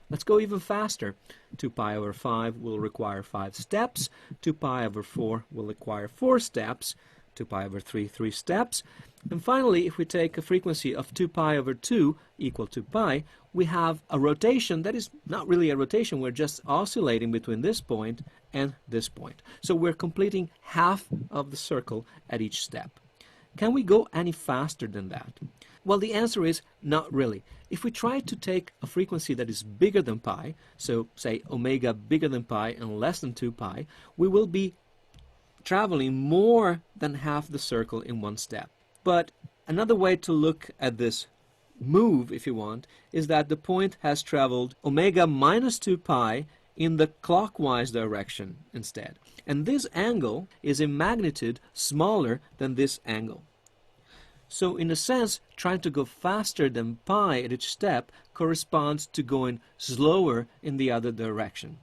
Let's go even faster. 2 pi over 5 will require 5 steps. 2 pi over 4 will require 4 steps. 2 pi over 3, 3 steps. And finally, if we take a frequency of 2 pi over 2 equal to pi, we have a rotation that is not really a rotation. We're just oscillating between this point and this point. So we're completing half of the circle at each step. Can we go any faster than that? Well, the answer is not really. If we try to take a frequency that is bigger than pi, so say omega bigger than pi and less than 2 pi, we will be traveling more than half the circle in one step. But another way to look at this move, if you want, is that the point has traveled omega minus 2 pi in the clockwise direction instead. And this angle is in magnitude smaller than this angle. So in a sense, trying to go faster than pi at each step corresponds to going slower in the other direction.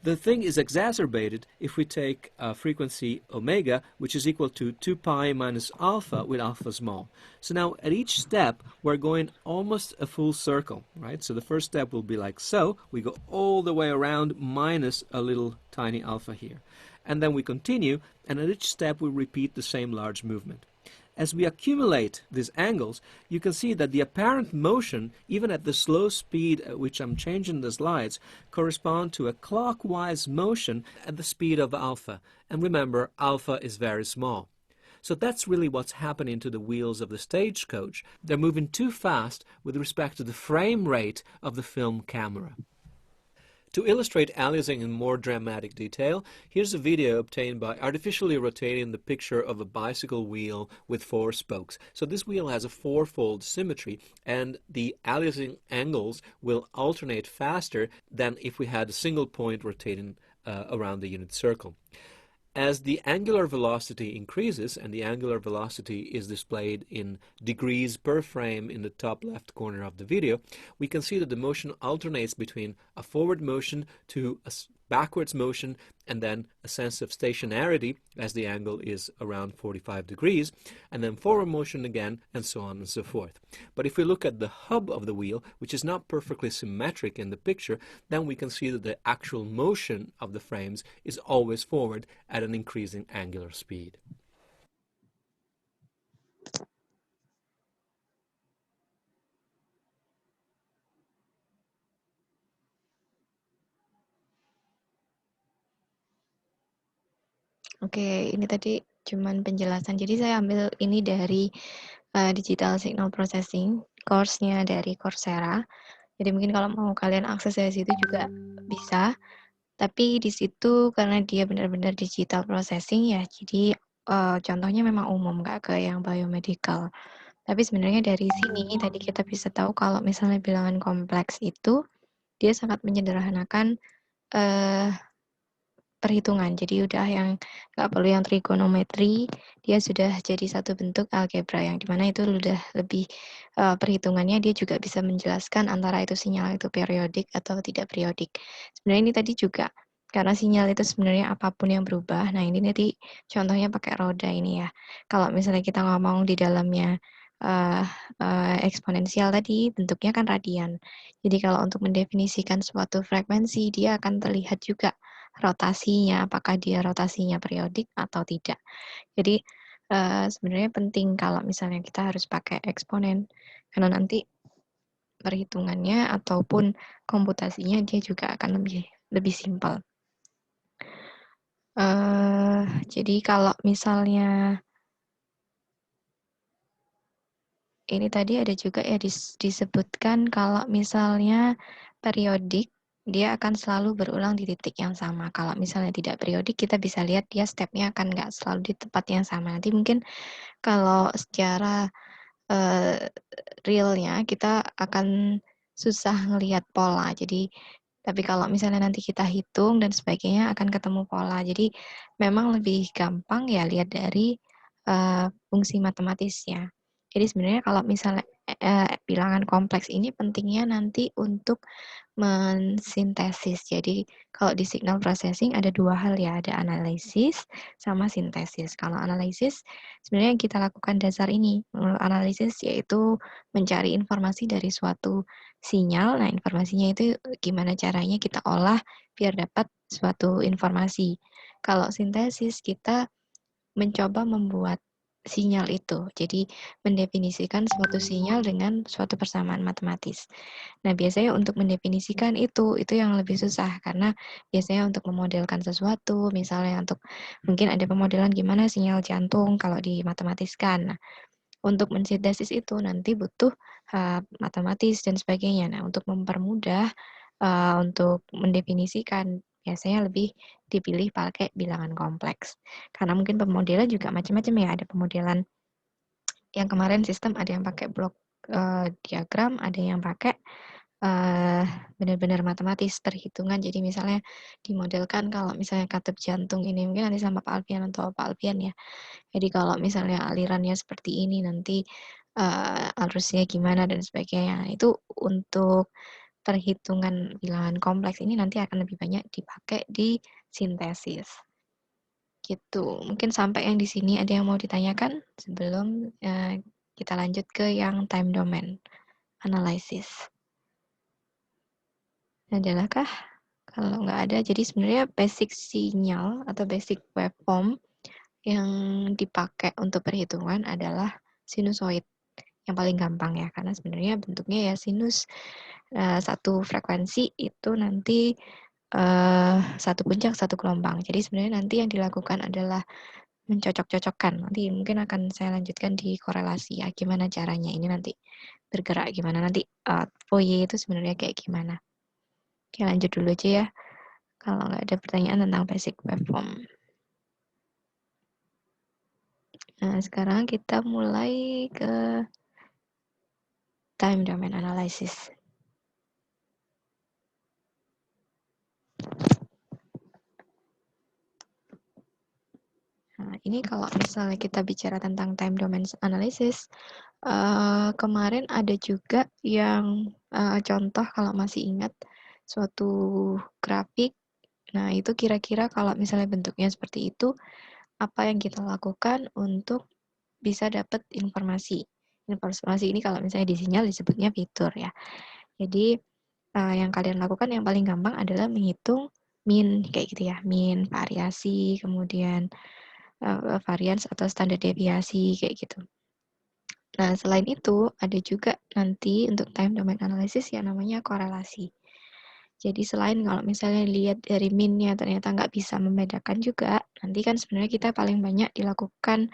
The thing is exacerbated if we take a frequency omega, which is equal to 2 pi minus alpha with alpha small. So now at each step, we're going almost a full circle, right? So the first step will be like so. We go all the way around minus a little tiny alpha here. And then we continue, and at each step we repeat the same large movement. As we accumulate these angles, you can see that the apparent motion, even at the slow speed at which I'm changing the slides, correspond to a clockwise motion at the speed of alpha. And remember, alpha is very small. So that's really what's happening to the wheels of the stagecoach. They're moving too fast with respect to the frame rate of the film camera. To illustrate aliasing in more dramatic detail, here's a video obtained by artificially rotating the picture of a bicycle wheel with 4 spokes. So this wheel has a 4-fold symmetry, and the aliasing angles will alternate faster than if we had a single point rotating around the unit circle. As the angular velocity increases, and the angular velocity is displayed in degrees per frame in the top left corner of the video, we can see that the motion alternates between a forward motion to a backwards motion and then a sense of stationarity as the angle is around 45 degrees, and then forward motion again, and so on and so forth. But if we look at the hub of the wheel, which is not perfectly symmetric in the picture, then we can see that the actual motion of the frames is always forward at an increasing angular speed. Oke, ini tadi cuman penjelasan. Jadi saya ambil ini dari Digital Signal Processing, course-nya dari Coursera. Jadi mungkin kalau mau kalian akses dari situ juga bisa. Tapi di situ karena dia benar-benar digital processing ya, jadi contohnya memang umum, nggak ke yang biomedical. Tapi sebenarnya dari sini tadi kita bisa tahu kalau misalnya bilangan kompleks itu dia sangat menyederhanakan perhitungan. Jadi udah yang nggak perlu yang trigonometri, dia sudah jadi satu bentuk algebra yang dimana itu udah lebih perhitungannya dia juga bisa menjelaskan antara itu sinyal itu periodik atau tidak periodik. Sebenarnya ini tadi juga karena sinyal itu sebenarnya apapun yang berubah. Nah ini nanti contohnya pakai roda ini ya. Kalau misalnya kita ngomong di dalamnya eksponensial tadi bentuknya kan radian. Jadi kalau untuk mendefinisikan suatu frekuensi dia akan terlihat juga rotasinya, apakah dia rotasinya periodik atau tidak. Jadi sebenarnya penting kalau misalnya kita harus pakai eksponen, karena nanti perhitungannya ataupun komputasinya dia juga akan lebih simpel. Jadi kalau misalnya ini tadi ada juga ya disebutkan kalau misalnya periodik, dia akan selalu berulang di titik yang sama. Kalau misalnya tidak periodik, kita bisa lihat dia step-nya akan nggak selalu di tempat yang sama. Nanti mungkin kalau secara realnya kita akan susah ngelihat pola. Jadi, tapi kalau misalnya nanti kita hitung dan sebagainya akan ketemu pola. Jadi memang lebih gampang ya lihat dari fungsi matematisnya. Jadi sebenarnya kalau misalnya bilangan kompleks ini pentingnya nanti untuk mensintesis. Jadi kalau di signal processing ada dua hal ya, ada analisis sama sintesis. Kalau analisis sebenarnya yang kita lakukan dasar ini, analisis yaitu mencari informasi dari suatu sinyal. Nah, informasinya itu gimana caranya kita olah biar dapat suatu informasi. Kalau sintesis kita mencoba membuat sinyal itu. Jadi mendefinisikan suatu sinyal dengan suatu persamaan matematis. Nah, biasanya untuk mendefinisikan itu yang lebih susah karena biasanya untuk memodelkan sesuatu, misalnya untuk mungkin ada pemodelan gimana sinyal jantung kalau dimatematiskan. Nah, untuk mensintesis itu nanti butuh matematis dan sebagainya. Nah, untuk mempermudah untuk mendefinisikan biasanya lebih dipilih pakai bilangan kompleks. Karena mungkin pemodelan juga macam-macam ya, ada pemodelan yang kemarin sistem ada yang pakai blok diagram, ada yang pakai benar-benar matematis perhitungan. Jadi misalnya dimodelkan kalau misalnya katup jantung ini mungkin nanti sama Pak Alfian atau Pak Alfian ya. Jadi kalau misalnya alirannya seperti ini nanti arusnya gimana dan sebagainya. Itu untuk perhitungan bilangan kompleks ini nanti akan lebih banyak dipakai di sintesis. Gitu. Mungkin sampai yang di sini ada yang mau ditanyakan sebelum kita lanjut ke yang time domain analysis. Adalahkah? Kalau nggak ada, jadi sebenarnya basic sinyal atau basic waveform yang dipakai untuk perhitungan adalah sinusoid yang paling gampang ya, karena sebenarnya bentuknya ya sinus satu frekuensi itu nanti satu puncak satu gelombang. Jadi sebenarnya nanti yang dilakukan adalah mencocok-cocokkan. Nanti mungkin akan saya lanjutkan di korelasi ya, gimana caranya ini nanti bergerak gimana nanti Fourier itu sebenarnya kayak gimana. Oke, lanjut dulu aja ya. Kalau nggak ada pertanyaan tentang basic waveform. Nah, sekarang kita mulai ke time domain analysis. Nah, ini kalau misalnya kita bicara tentang time domain analysis, kemarin ada juga yang contoh kalau masih ingat suatu grafik. Nah, itu kira-kira kalau misalnya bentuknya seperti itu, apa yang kita lakukan untuk bisa dapat informasi. Informasi ini kalau misalnya di sinyal disebutnya fitur ya. Jadi yang kalian lakukan yang paling gampang adalah menghitung mean kayak gitu ya, mean, variasi, kemudian variance atau standar deviasi kayak gitu. Nah, selain itu ada juga nanti untuk time domain analysis yang namanya korelasi. Jadi selain kalau misalnya lihat dari mean-nya ternyata nggak bisa membedakan juga, nanti kan sebenarnya kita paling banyak dilakukan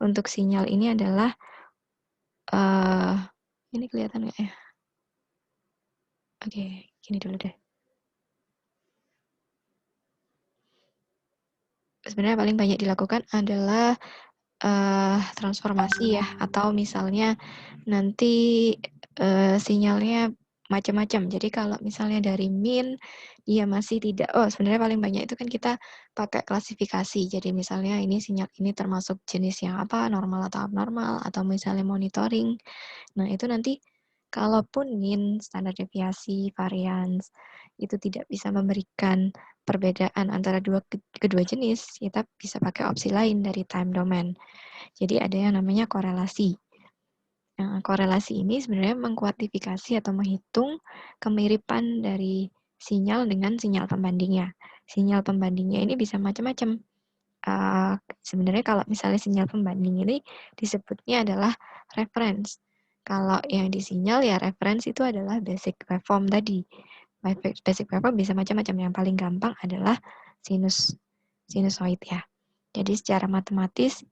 untuk sinyal ini adalah ini kelihatan nggak ya? Oke, gini dulu deh. Sebenarnya paling banyak dilakukan adalah transformasi ya, atau misalnya nanti sinyalnya macam-macam. Jadi kalau misalnya dari mean dia masih tidak, sebenarnya paling banyak itu kan kita pakai klasifikasi. Jadi misalnya ini sinyal ini termasuk jenis yang apa, normal atau abnormal, atau misalnya monitoring. Nah, itu nanti kalaupun mean, standar deviasi, variance itu tidak bisa memberikan perbedaan antara kedua jenis, kita bisa pakai opsi lain dari time domain. Jadi ada yang namanya korelasi. Nah, korelasi ini sebenarnya mengkuantifikasi atau menghitung kemiripan dari sinyal dengan sinyal pembandingnya. Sinyal pembandingnya ini bisa macam-macam. Sebenarnya kalau misalnya sinyal pembanding ini disebutnya adalah reference. Kalau yang disinyal ya reference itu adalah basic waveform tadi. Basic waveform bisa macam-macam. Yang paling gampang adalah sinusoid ya. Jadi secara matematis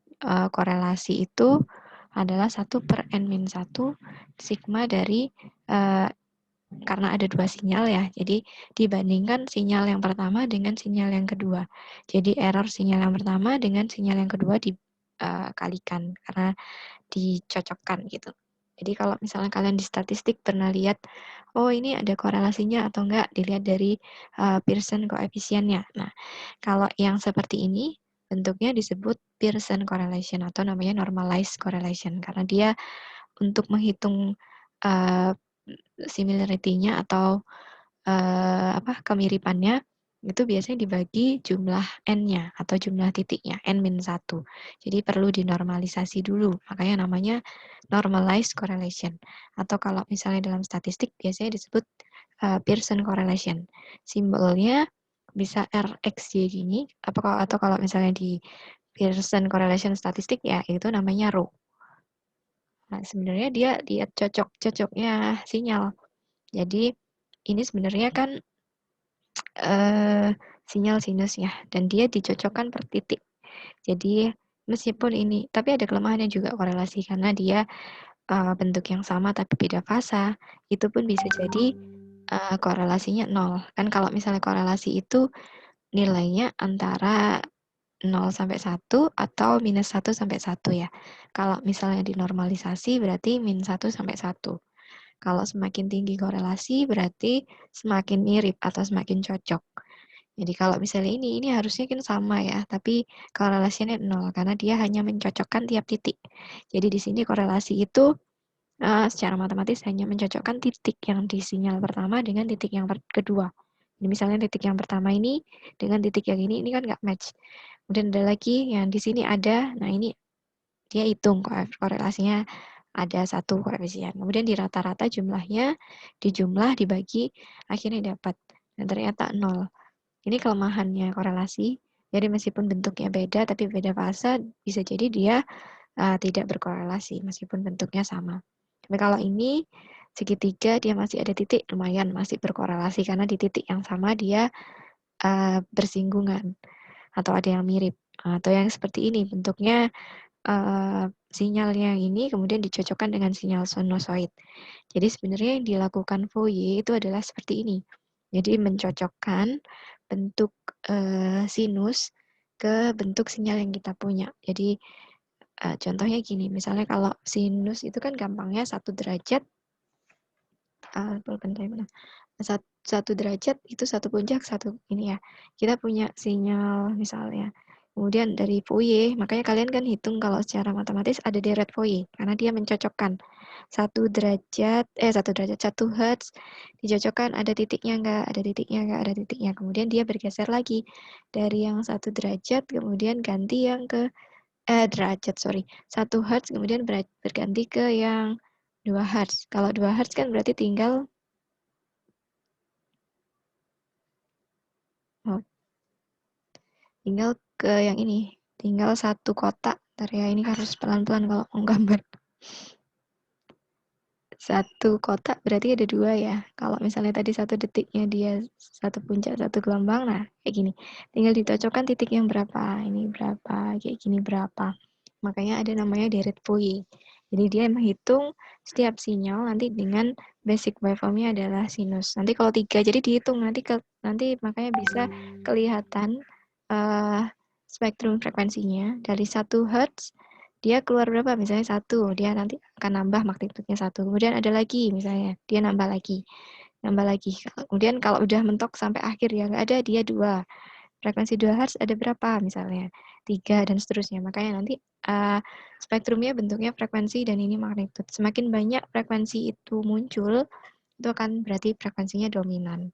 korelasi itu adalah 1/n-1 sigma dari karena ada 2 sinyal ya, jadi dibandingkan sinyal yang pertama dengan sinyal yang kedua. Jadi error sinyal yang pertama dengan sinyal yang kedua dikalikan karena dicocokkan gitu. Jadi kalau misalnya kalian di statistik pernah lihat, oh ini ada korelasinya atau enggak, dilihat dari Pearson koefisiennya. Nah, kalau yang seperti ini bentuknya disebut Pearson correlation atau namanya normalized correlation karena dia untuk menghitung similarity-nya atau kemiripannya itu biasanya dibagi jumlah n-nya atau jumlah titiknya, n-1. Jadi perlu dinormalisasi dulu, makanya namanya normalized correlation. Atau kalau misalnya dalam statistik biasanya disebut Pearson correlation. Simbolnya bisa RxY gini, atau kalau misalnya di Pearson correlation statistik ya itu namanya rho. Nah, sebenarnya dia lihat cocoknya sinyal. Jadi ini sebenarnya kan sinyal sinus ya, dan dia dicocokkan per titik. Jadi meskipun ini, tapi ada kelemahannya juga korelasi karena dia bentuk yang sama tapi beda fasa, itu pun bisa jadi korelasinya 0. Kan kalau misalnya korelasi itu nilainya antara 0 sampai 1 atau minus 1 sampai 1 ya. Kalau misalnya dinormalisasi berarti min 1 sampai 1. Kalau semakin tinggi korelasi berarti semakin mirip atau semakin cocok. Jadi kalau misalnya ini harusnya kan sama ya, tapi korelasinya 0 karena dia hanya mencocokkan tiap titik. Jadi di sini korelasi itu secara matematis hanya mencocokkan titik yang di sinyal pertama dengan titik yang kedua. Jadi misalnya titik yang pertama ini dengan titik yang ini kan nggak match. Kemudian ada lagi yang di sini ada, nah ini dia hitung korelasinya ada 1 koefisien. Kemudian di rata-rata jumlahnya, dijumlah, dibagi, akhirnya dapat. Dan ternyata 0. Ini kelemahannya korelasi. Jadi meskipun bentuknya beda, tapi beda fase, bisa jadi dia tidak berkorelasi meskipun bentuknya sama. Tapi kalau ini segitiga dia masih ada titik, lumayan masih berkorelasi karena di titik yang sama dia bersinggungan atau ada yang mirip. Atau yang seperti ini bentuknya sinyal yang ini kemudian dicocokkan dengan sinyal sinusoid. Jadi sebenarnya yang dilakukan Fourier itu adalah seperti ini. Jadi mencocokkan bentuk sinus ke bentuk sinyal yang kita punya. Jadi contohnya gini, misalnya kalau sinus itu kan gampangnya 1 derajat, pulpen saya mana? 1 derajat itu 1 puncak, 1 ini ya. Kita punya sinyal misalnya. Kemudian dari Fourier, makanya kalian kan hitung kalau secara matematis ada deret Fourier, karena dia mencocokkan 1 derajat, 1 hertz, dicocokkan ada titiknya enggak, ada titiknya enggak, ada titiknya. Kemudian dia bergeser lagi dari yang 1 derajat, kemudian ganti yang ke derajat, sorry. 1 hertz, kemudian berganti ke yang 2 hertz. Kalau 2 hertz kan berarti tinggal ke yang ini, tinggal 1 kotak. Bentar ya, ini harus pelan-pelan kalau mau gambar. 1 kotak berarti ada 2 ya. Kalau misalnya tadi 1 detiknya dia 1 puncak, 1 gelombang, nah kayak gini. Tinggal dicocokkan titik yang berapa, ini berapa, kayak gini berapa. Makanya ada namanya deret Fourier. Jadi dia menghitung setiap sinyal nanti dengan basic waveform-nya adalah sinus. Nanti kalau 3, jadi dihitung nanti makanya bisa kelihatan spektrum frekuensinya dari 1 hertz dia keluar berapa, misalnya 1, dia nanti akan nambah magnitudenya 1. Kemudian ada lagi misalnya, dia nambah lagi. Kemudian kalau udah mentok sampai akhir ya nggak ada, dia 2. Frekuensi 2 hertz ada berapa misalnya, 3 dan seterusnya. Makanya nanti spektrumnya bentuknya frekuensi dan ini magnitud. Semakin banyak frekuensi itu muncul, itu akan berarti frekuensinya dominan.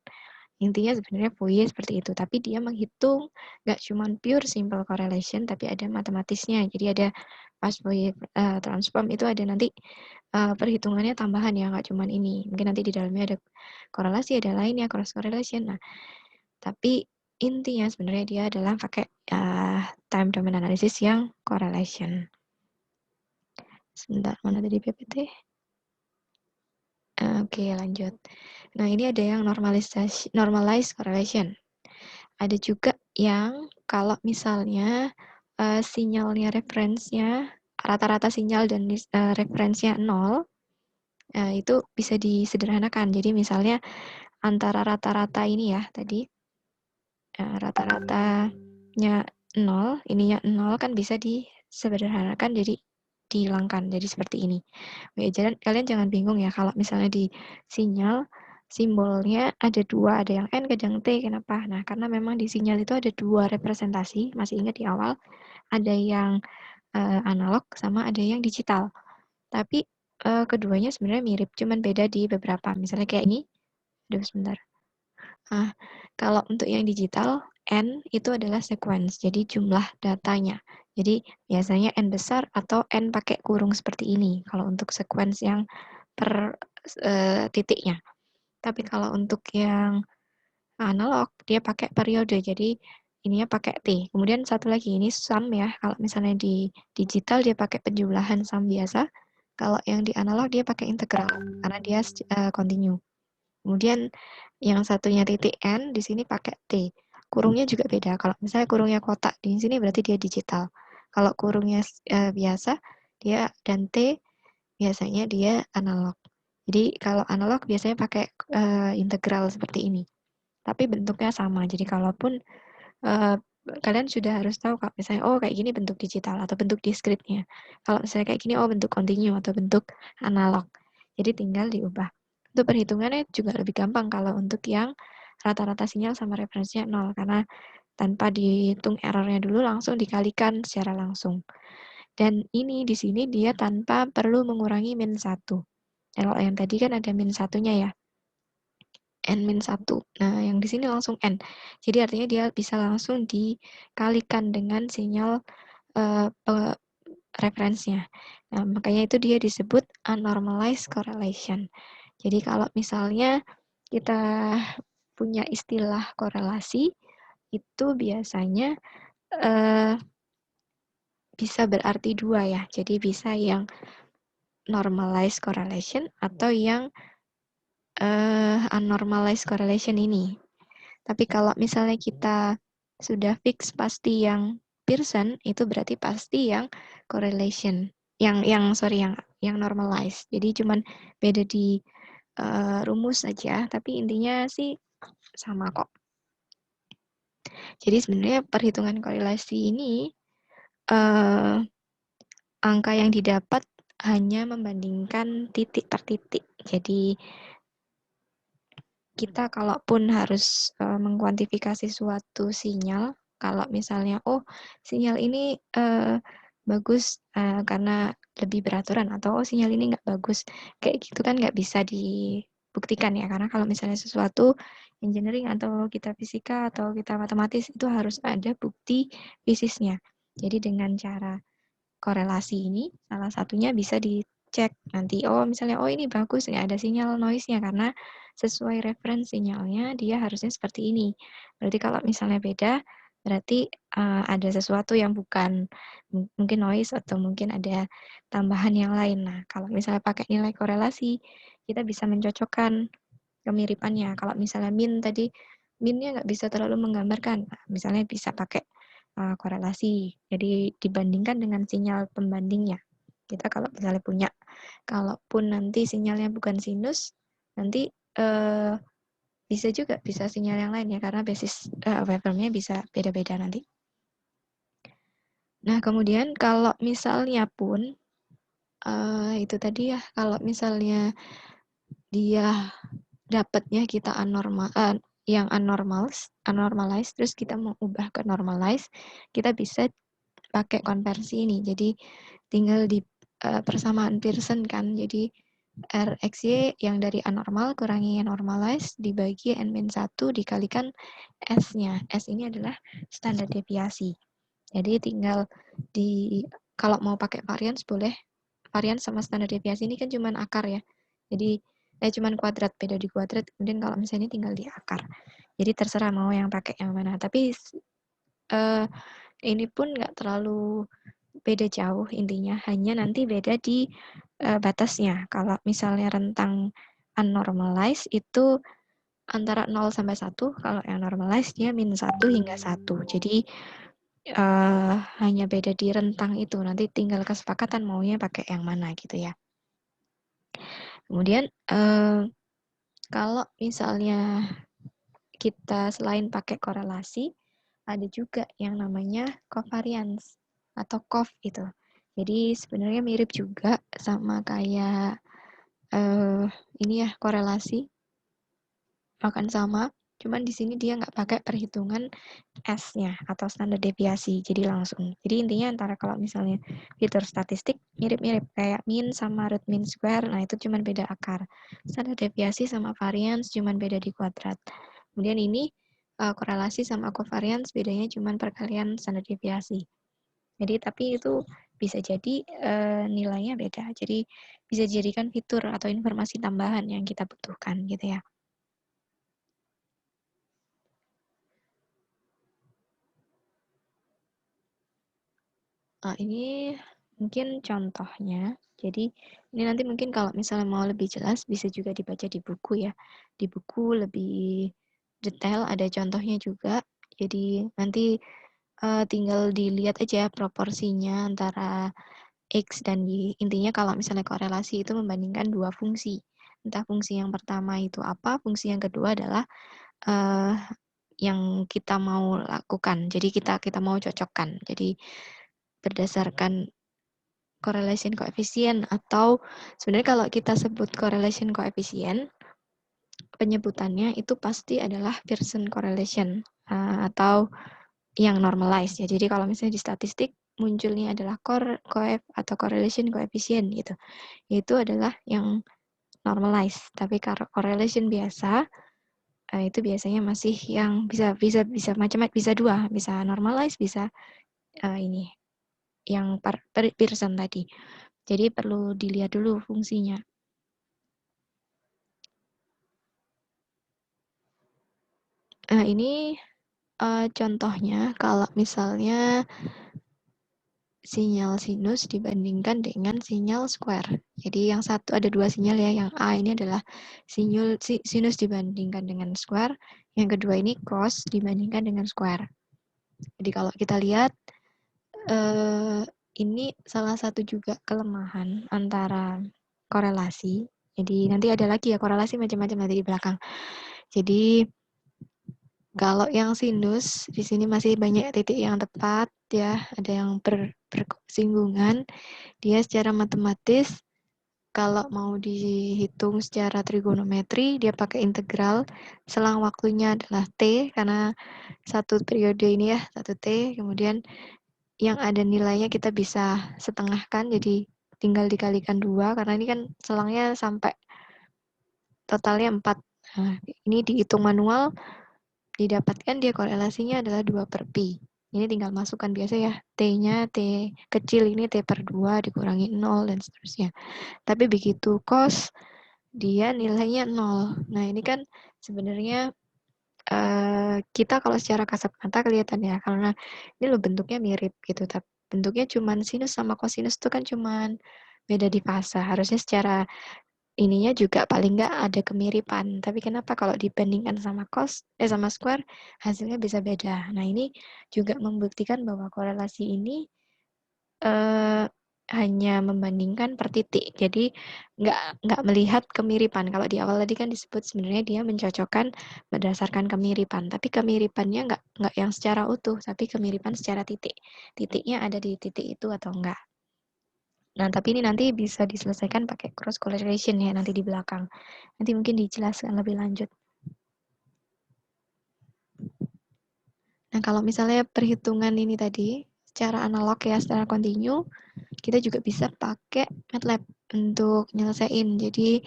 Intinya sebenarnya Fourier seperti itu, tapi dia menghitung nggak cuma pure simple correlation, tapi ada matematisnya. Jadi ada pas Fourier transform itu ada nanti perhitungannya tambahan ya, nggak cuma ini. Mungkin nanti di dalamnya ada korelasi, ada lainnya, cross correlation. Nah, tapi intinya sebenarnya dia adalah pakai time domain analysis yang correlation. Sebentar, mana tadi PPT? Oke, lanjut. Nah, ini ada yang normalized correlation. Ada juga yang kalau misalnya sinyalnya reference-nya rata-rata sinyal dan referensinya 0, itu bisa disederhanakan. Jadi misalnya antara rata-rata ini ya tadi, rata-ratanya 0, ininya 0 kan bisa disederhanakan jadi dihilangkan, jadi seperti ini. Oke, kalian jangan bingung ya kalau misalnya di sinyal simbolnya ada 2, ada yang N, ada yang T, kenapa? Nah, karena memang di sinyal itu ada 2 representasi, masih ingat di awal, ada yang analog sama ada yang digital. Tapi keduanya sebenarnya mirip, cuman beda di beberapa. Misalnya kayak ini, aduh sebentar. Nah, kalau untuk yang digital, N itu adalah sequence, jadi jumlah datanya. Jadi biasanya N besar atau N pakai kurung seperti ini, kalau untuk sequence yang per titiknya. Tapi kalau untuk yang analog, dia pakai periode, jadi ininya pakai T. Kemudian satu lagi, ini sum ya, kalau misalnya di digital dia pakai penjumlahan sum biasa, kalau yang di analog dia pakai integral, karena dia continue. Kemudian yang satunya titik N, di sini pakai T. Kurungnya juga beda. Kalau misalnya kurungnya kotak, di sini berarti dia digital. Kalau kurungnya biasa, dia dan T, biasanya dia analog. Jadi kalau analog biasanya pakai integral seperti ini. Tapi bentuknya sama. Jadi kalaupun kalian sudah harus tahu kalau misalnya, oh kayak gini bentuk digital atau bentuk discrete-nya. Kalau misalnya kayak gini, oh bentuk continue atau bentuk analog. Jadi tinggal diubah. Untuk perhitungannya juga lebih gampang kalau untuk yang rata-rata sinyal sama referensinya 0, karena tanpa dihitung errornya dulu langsung dikalikan secara langsung. Dan ini di sini dia tanpa perlu mengurangi min 1. Kalau yang tadi kan ada min 1-nya ya. N-1. Nah, yang di sini langsung N. Jadi artinya dia bisa langsung dikalikan dengan sinyal referensinya. Nah, makanya itu dia disebut unnormalized correlation. Jadi kalau misalnya kita punya istilah korelasi, itu biasanya bisa berarti 2 ya. Jadi bisa yang normalized correlation atau yang unnormalized correlation ini. Tapi kalau misalnya kita sudah fix pasti yang Pearson, itu berarti pasti yang correlation, yang normalized. Jadi cuman beda di rumus saja, tapi intinya sih sama kok. Jadi sebenarnya perhitungan korelasi ini angka yang didapat hanya membandingkan titik per titik. Jadi kita kalaupun harus mengkuantifikasi suatu sinyal, kalau misalnya, oh sinyal ini bagus karena lebih beraturan, atau oh sinyal ini nggak bagus, kayak gitu kan nggak bisa dibuktikan ya, karena kalau misalnya sesuatu engineering atau kita fisika atau kita matematis itu harus ada bukti fisisnya. Jadi dengan cara korelasi ini, salah satunya bisa dicek nanti, oh misalnya, oh ini bagus, nggak ada sinyal noise-nya, karena sesuai referensi sinyalnya dia harusnya seperti ini. Berarti kalau misalnya beda, berarti ada sesuatu yang bukan, mungkin noise atau mungkin ada tambahan yang lain. Nah, kalau misalnya pakai nilai korelasi, kita bisa mencocokkan kemiripannya. Kalau misalnya min tadi, minnya nggak bisa terlalu menggambarkan, misalnya bisa pakai korelasi. Jadi dibandingkan dengan sinyal pembandingnya. Kita kalau misalnya punya, kalaupun nanti sinyalnya bukan sinus, nanti bisa juga bisa sinyal yang lain ya, karena basis waveformnya bisa beda-beda nanti. Nah, kemudian kalau misalnya pun itu tadi ya, kalau misalnya dia dapatnya kita yang unnormalized, terus kita mau ubah ke normalized, kita bisa pakai konversi ini. Jadi tinggal di persamaan Pearson kan. Jadi RXY yang dari anormal kurangi normalized dibagi N-1 dikalikan S-nya. S ini adalah standar deviasi. Jadi tinggal kalau mau pakai varians boleh. Varians sama standar deviasi ini kan cuma akar ya. Jadi cuma kuadrat, beda di kuadrat. Kemudian kalau misalnya ini tinggal di akar. Jadi terserah mau yang pakai yang mana. Tapi ini pun nggak terlalu beda jauh intinya, hanya nanti beda di batasnya. Kalau misalnya rentang unnormalized itu antara 0 sampai 1, kalau yang normalized dia min 1 hingga 1. Jadi hanya beda di rentang itu. Nanti tinggal kesepakatan maunya pakai yang mana gitu ya. Kemudian kalau misalnya kita selain pakai korelasi, ada juga yang namanya covariance atau COV itu. Jadi sebenarnya mirip juga sama kayak ini ya korelasi, akan sama. Cuman di sini dia nggak pakai perhitungan S-nya atau standar deviasi, jadi langsung. Jadi intinya antara kalau misalnya fitur statistik mirip-mirip kayak mean sama root mean square, nah itu cuman beda akar. Standar deviasi sama variance cuman beda di kuadrat. Kemudian ini korelasi sama covariance bedanya cuman perkalian standar deviasi. Jadi tapi itu bisa jadi nilainya beda. Jadi bisa dijadikan fitur atau informasi tambahan yang kita butuhkan gitu ya. Ini mungkin contohnya. Jadi ini nanti mungkin kalau misalnya mau lebih jelas bisa juga dibaca di buku ya. Di buku lebih detail ada contohnya juga. Jadi nanti tinggal dilihat aja proporsinya antara X dan Y. Intinya kalau misalnya korelasi itu membandingkan dua fungsi. Entah fungsi yang pertama itu apa, fungsi yang kedua adalah yang kita mau lakukan. Jadi kita mau cocokkan. Jadi berdasarkan correlation coefficient atau sebenarnya kalau kita sebut correlation coefficient penyebutannya itu pasti adalah Pearson correlation atau yang normalized ya. Jadi kalau misalnya di statistik munculnya adalah coef atau correlation coefficient gitu. Itu adalah yang normalized. Tapi kalau correlation biasa itu biasanya masih yang bisa macam-macam, bisa dua, bisa normalized, bisa ini yang Pearson tadi. Jadi perlu dilihat dulu fungsinya. Ini contohnya kalau misalnya sinyal sinus dibandingkan dengan sinyal square. Jadi yang satu ada dua sinyal ya, yang A ini adalah sinus dibandingkan dengan square, yang kedua ini cos dibandingkan dengan square. Jadi kalau kita lihat ini salah satu juga kelemahan antara korelasi. Jadi nanti ada lagi ya korelasi macam-macam nanti di belakang. Jadi kalau yang sinus di sini masih banyak titik yang tepat ya, ada yang bersinggungan. Dia secara matematis kalau mau dihitung secara trigonometri dia pakai integral, selang waktunya adalah T karena satu periode ini ya, 1T, kemudian yang ada nilainya kita bisa setengahkan, jadi tinggal dikalikan 2 karena ini kan selangnya sampai totalnya 4. Nah, ini dihitung manual didapatkan dia korelasinya adalah 2/pi. Ini tinggal masukkan biasa ya, T-nya, T kecil ini T per 2 dikurangi 0 dan seterusnya. Tapi begitu cos, dia nilainya 0. Nah ini kan sebenarnya kita kalau secara kasat mata kelihatan ya, karena ini loh bentuknya mirip gitu, tapi bentuknya cuman sinus sama kosinus itu kan cuman beda di fasa. Harusnya secara ininya juga paling nggak ada kemiripan. Tapi kenapa kalau dibandingkan sama sama square hasilnya bisa beda. Nah ini juga membuktikan bahwa korelasi ini hanya membandingkan per titik. Jadi nggak melihat kemiripan. Kalau di awal tadi kan disebut sebenarnya dia mencocokkan berdasarkan kemiripan. Tapi kemiripannya nggak yang secara utuh, tapi kemiripan secara titik. Titiknya ada di titik itu atau enggak. Nah, tapi ini nanti bisa diselesaikan pakai cross correlation ya nanti di belakang. Nanti mungkin dijelaskan lebih lanjut. Nah, kalau misalnya perhitungan ini tadi secara analog ya, secara kontinu, kita juga bisa pakai MATLAB untuk nyelesain. Jadi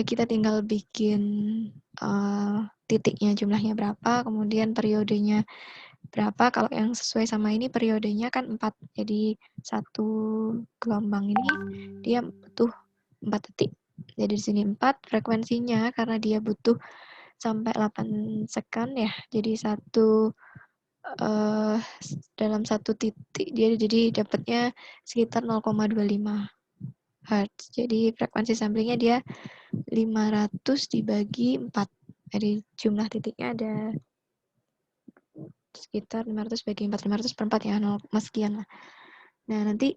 kita tinggal bikin titiknya jumlahnya berapa, kemudian periodenya berapa. Kalau yang sesuai sama ini periodenya kan 4. Jadi satu gelombang ini dia butuh 4 detik. Jadi di sini 4 frekuensinya karena dia butuh sampai 8 second ya. Jadi dalam satu titik dia jadi dapatnya sekitar 0,25 Hz. Jadi frekuensi samplingnya dia 500 dibagi 4. Jadi jumlah titiknya ada sekitar 500 bagi 4, 500 per 4 ya, 0, sekian lah. Nah, nanti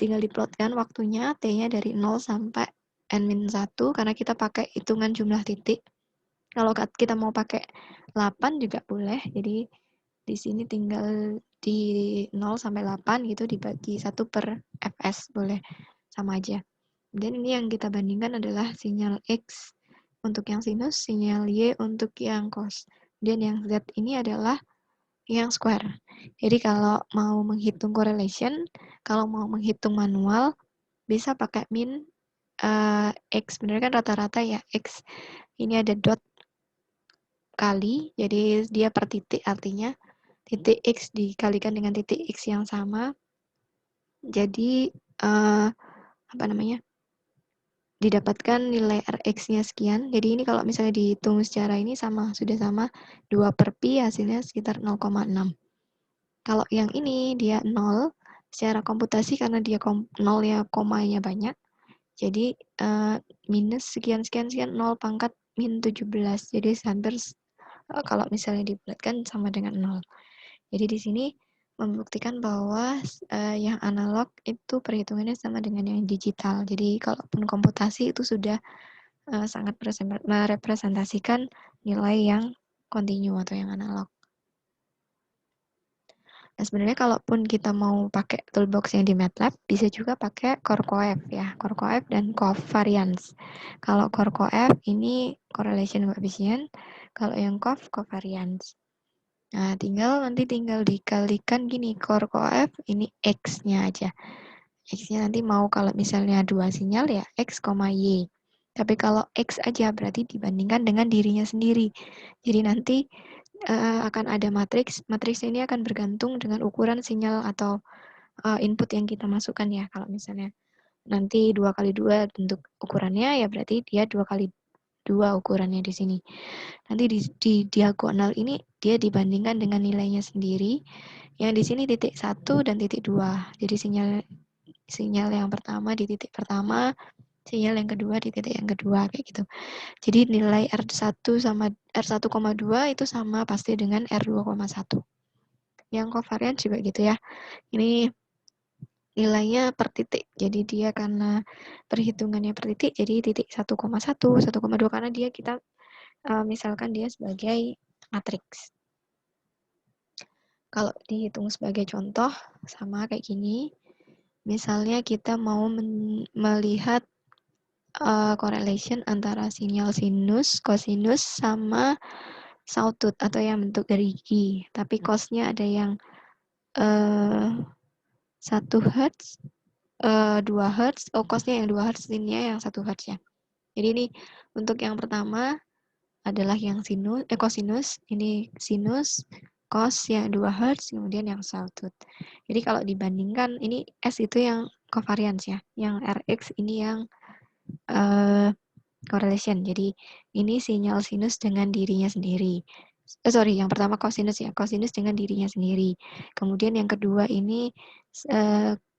tinggal diplotkan waktunya, T-nya dari 0 sampai N-1, karena kita pakai hitungan jumlah titik. Kalau kita mau pakai 8 juga boleh, jadi di sini tinggal di 0 sampai 8 gitu dibagi 1 per Fs, boleh, sama aja. Dan ini yang kita bandingkan adalah sinyal X untuk yang sinus, sinyal Y untuk yang cos. Dan yang Z ini adalah yang square. Jadi kalau mau menghitung correlation, kalau mau menghitung manual, bisa pakai min X. Sebenarnya kan rata-rata ya X. Ini ada dot kali, jadi dia per titik, artinya titik X dikalikan dengan titik X yang sama. Jadi didapatkan nilai Rx-nya sekian. Jadi ini kalau misalnya dihitung secara ini sudah sama 2 per pi, hasilnya sekitar 0,6. Kalau yang ini dia 0, secara komputasi karena dia 0 ya komanya banyak, jadi minus sekian 0 pangkat min 17. Jadi hampir kalau misalnya dibulatkan sama dengan 0. Jadi di sini membuktikan bahwa yang analog itu perhitungannya sama dengan yang digital. Jadi kalaupun komputasi itu sudah sangat merepresentasikan nilai yang kontinu atau yang analog. Nah, sebenarnya kalaupun kita mau pakai toolbox yang di MATLAB, bisa juga pakai CoreCoef ya, CoreCoef dan covariance. Kalau CoreCoef ini correlation coefficient, kalau yang covariance. Nah, nanti tinggal dikalikan gini, CoreCoef ini X-nya aja. X-nya nanti mau kalau misalnya 2 sinyal ya X, Y. Tapi kalau X aja berarti dibandingkan dengan dirinya sendiri. Jadi nanti akan ada matriks. Matriks ini akan bergantung dengan ukuran sinyal atau input yang kita masukkan ya. Kalau misalnya nanti 2 kali 2 bentuk ukurannya, ya berarti dia 2 kali 2 ukurannya di sini. Nanti di diagonal ini dia dibandingkan dengan nilainya sendiri. Yang di sini titik 1 dan titik 2. Jadi sinyal yang pertama di titik pertama, sinyal yang kedua di titik yang kedua, kayak gitu. Jadi nilai R1 sama R1,2 itu sama pasti dengan R2,1. Yang covariance juga gitu ya. Ini nilainya per titik. Jadi dia karena perhitungannya per titik, jadi titik 1,1, 1,2 karena kita misalkan dia sebagai matriks. Kalau dihitung sebagai contoh, sama kayak gini. Misalnya kita mau melihat correlation antara sinyal sinus, kosinus, sama sawtooth atau yang bentuk dari gigi. Tapi cos-nya ada yang 1 Hz, 2 Hz, cos-nya yang 2 Hz, ini yang 1 Hz ya. Jadi ini untuk yang pertama adalah yang kosinus, ini sinus, cos yang 2 Hz, kemudian yang sawtooth. Jadi kalau dibandingkan, ini S itu yang covariance ya, yang Rx ini yang correlation. Jadi ini sinyal sinus dengan dirinya sendiri. Yang pertama kosinus ya, kosinus dengan dirinya sendiri. Kemudian yang kedua ini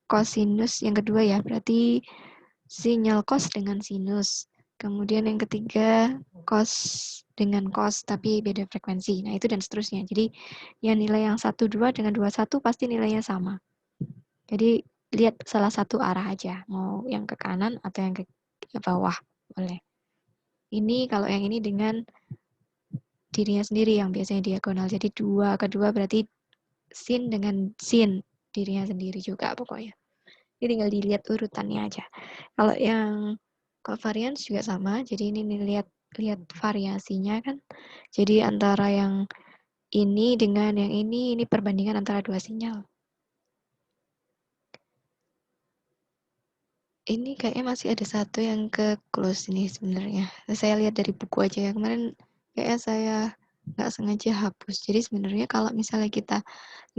kosinus yang kedua ya, berarti sinyal cos dengan sinus. Kemudian yang ketiga cos dengan cos tapi beda frekuensi. Nah, itu dan seterusnya. Jadi yang nilai yang 1 2 dengan 21 pasti nilainya sama. Jadi lihat salah satu arah aja, mau yang ke kanan atau yang ke bawah, boleh. Ini kalau yang ini dengan dirinya sendiri yang biasanya diagonal. Jadi kedua berarti sin dengan sin, dirinya sendiri juga pokoknya. Ini tinggal dilihat urutannya aja. Kalau yang covariance juga sama, jadi ini lihat variasinya kan. Jadi antara yang ini dengan yang ini perbandingan antara dua sinyal. Ini kayaknya masih ada satu yang ke close ini sebenarnya. Saya lihat dari buku aja ya. Kemarin kayaknya saya nggak sengaja hapus. Jadi sebenarnya kalau misalnya kita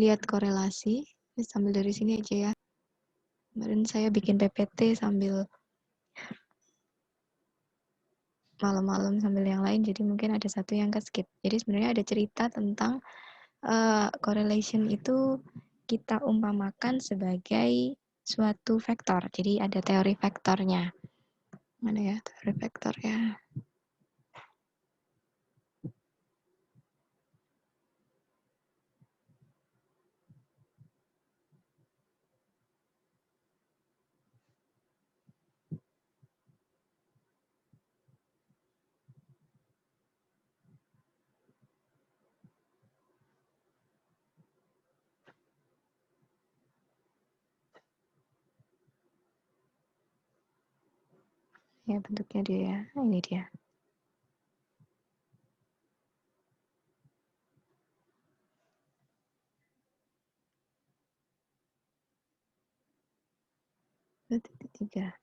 lihat korelasi, sambil dari sini aja ya. Kemarin saya bikin PPT sambil malam-malam sambil yang lain, jadi mungkin ada satu yang ke skip. Jadi sebenarnya ada cerita tentang correlation itu kita umpamakan sebagai suatu vektor. Jadi ada teori vektornya. Mana ya teori vektor ya? ya bentuknya dia. Nah, ini dia. Titik 3.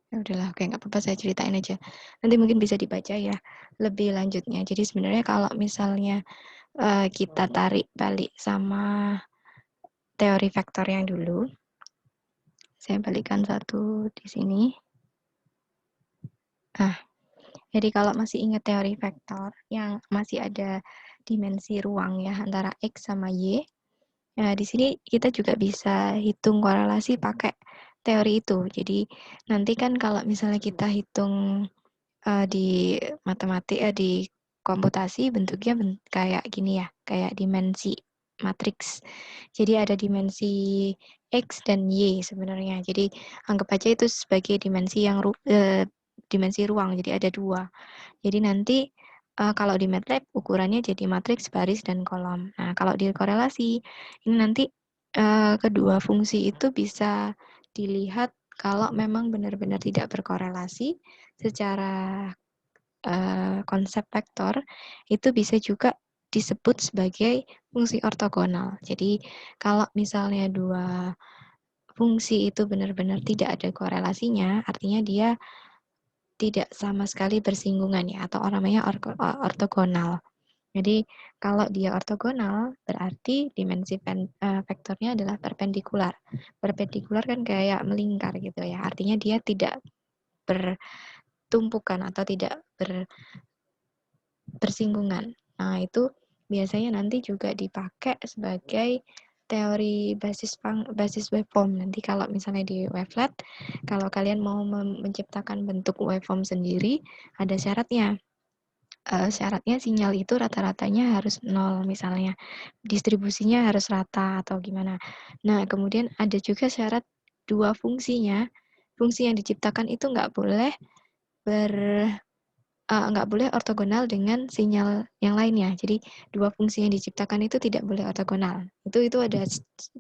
Ya udahlah, oke, nggak apa-apa, saya ceritain aja. Nanti mungkin bisa dibaca ya lebih lanjutnya. Jadi sebenarnya kalau misalnya kita tarik balik sama teori vektor yang dulu, saya balikan satu di sini. Nah, jadi kalau masih ingat teori vektor yang masih ada dimensi ruang ya antara X sama Y, nah di sini kita juga bisa hitung korelasi pakai teori itu. Jadi nanti kan kalau misalnya kita hitung di matematik di komputasi bentuknya kayak gini ya, kayak dimensi matriks. Jadi ada dimensi X dan Y sebenarnya. Jadi anggap aja itu sebagai dimensi yang dimensi ruang. Jadi ada 2. Jadi nanti kalau di MATLAB ukurannya jadi matriks, baris, dan kolom. Nah, kalau di korelasi ini nanti kedua fungsi itu bisa dilihat kalau memang benar-benar tidak berkorelasi secara konsep vektor, itu bisa juga disebut sebagai fungsi ortogonal. Jadi kalau misalnya 2 fungsi itu benar-benar tidak ada korelasinya, artinya dia tidak sama sekali bersinggungan ya, atau namanya ortogonal. Jadi kalau dia ortogonal berarti dimensi vektornya adalah perpendikular. Perpendikular kan kayak melingkar gitu ya. Artinya dia tidak bertumpukan atau tidak bersinggungan. Nah, itu biasanya nanti juga dipakai sebagai teori basis waveform. Nanti kalau misalnya di wavelet, kalau kalian mau menciptakan bentuk waveform sendiri, ada syaratnya. Syaratnya sinyal itu rata-ratanya harus 0 misalnya. Distribusinya harus rata atau gimana. Nah, kemudian ada juga syarat 2 fungsinya. Fungsi yang diciptakan itu nggak boleh ortogonal dengan sinyal yang lainnya. Jadi 2 fungsi yang diciptakan itu tidak boleh ortogonal. Itu ada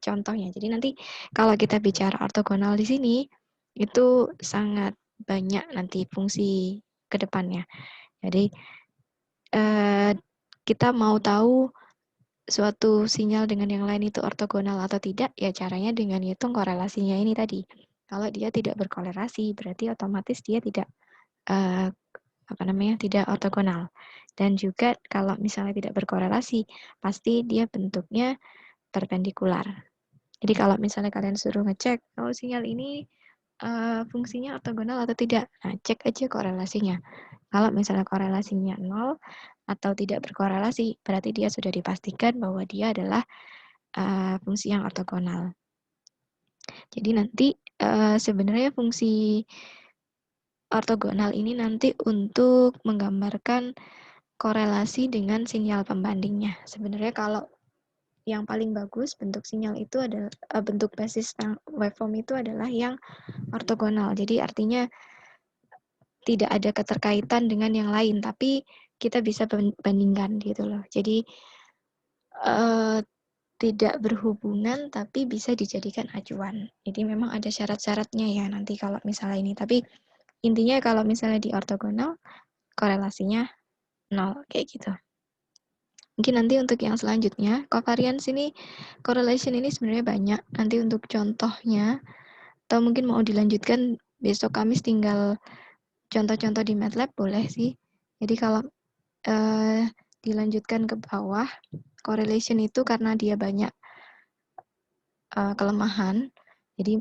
contohnya. Jadi nanti kalau kita bicara ortogonal di sini itu sangat banyak nanti fungsi ke depannya. Jadi kita mau tahu suatu sinyal dengan yang lain itu ortogonal atau tidak, ya caranya dengan hitung korelasinya ini tadi. Kalau dia tidak berkorelasi, berarti otomatis dia tidak tidak ortogonal. Dan juga kalau misalnya tidak berkorelasi, pasti dia bentuknya perpendikular. Jadi kalau misalnya kalian suruh ngecek, oh sinyal ini fungsinya ortogonal atau tidak, nah cek aja korelasinya. Kalau misalnya korelasinya 0 atau tidak berkorelasi, berarti dia sudah dipastikan bahwa dia adalah fungsi yang ortogonal. Jadi nanti sebenarnya fungsi ortogonal ini nanti untuk menggambarkan korelasi dengan sinyal pembandingnya. Sebenarnya kalau yang paling bagus bentuk sinyal itu adalah bentuk basis waveform itu adalah yang ortogonal. Jadi artinya tidak ada keterkaitan dengan yang lain, tapi kita bisa bandingkan gitu loh. Jadi tidak berhubungan tapi bisa dijadikan acuan. Jadi memang ada syarat-syaratnya ya nanti kalau misalnya ini. Tapi intinya kalau misalnya di ortogonal korelasinya 0 kayak gitu. Mungkin nanti untuk yang selanjutnya, covariance ini, correlation ini sebenarnya banyak. Nanti untuk contohnya, atau mungkin mau dilanjutkan besok Kamis tinggal contoh-contoh di MATLAB boleh sih. Jadi kalau dilanjutkan ke bawah, correlation itu karena dia banyak kelemahan, jadi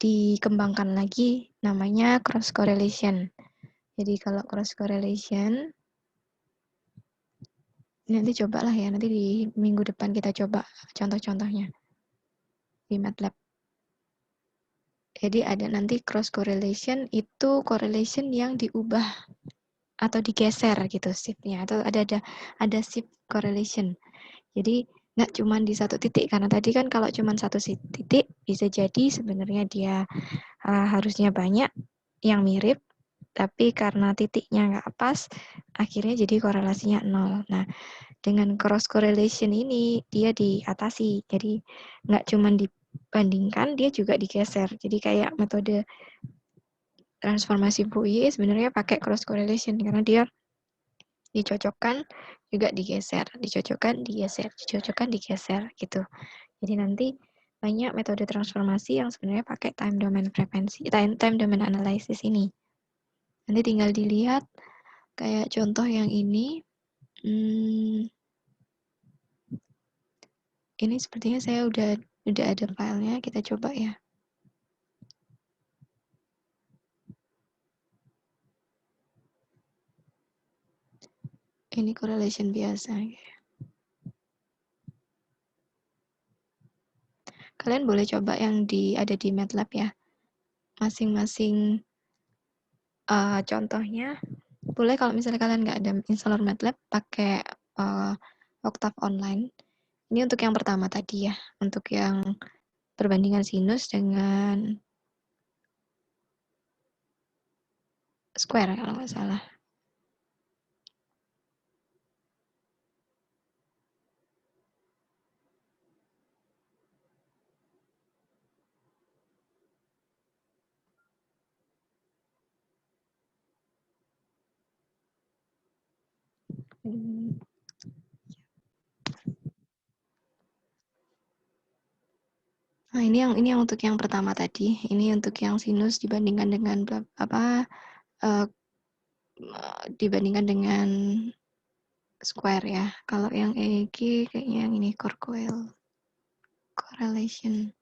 dikembangkan lagi namanya cross correlation. Jadi kalau cross correlation, nanti cobalah ya, nanti di minggu depan kita coba contoh-contohnya di MATLAB. Jadi ada nanti cross correlation itu correlation yang diubah atau digeser gitu shiftnya, atau ada shift correlation. Jadi nggak cuma di satu titik, karena tadi kan kalau cuma satu titik bisa jadi sebenarnya dia harusnya banyak yang mirip, tapi karena titiknya nggak pas, akhirnya jadi korelasinya 0. Nah, dengan cross correlation ini dia diatasi, jadi nggak cuma dibandingkan, dia juga digeser. Jadi kayak metode transformasi Fourier sebenarnya pakai cross correlation karena dia dicocokkan juga digeser, dicocokkan digeser, dicocokkan digeser gitu. Jadi nanti banyak metode transformasi yang sebenarnya pakai time domain frekuensi, time domain analysis ini. Nanti tinggal dilihat kayak contoh yang ini. Ini sepertinya saya udah ada filenya, kita coba ya. Ini correlation biasa. Kalian boleh coba yang ada di MATLAB ya. Masing-masing contohnya. Boleh kalau misalnya kalian nggak ada installer MATLAB, pakai Octave Online. Ini untuk yang pertama tadi ya. Untuk yang perbandingan sinus dengan square kalau nggak salah. Nah, ini yang untuk yang pertama tadi. Ini untuk yang sinus dibandingkan dengan dibandingkan dengan square ya. Kalau yang EEG kayaknya yang ini correlation.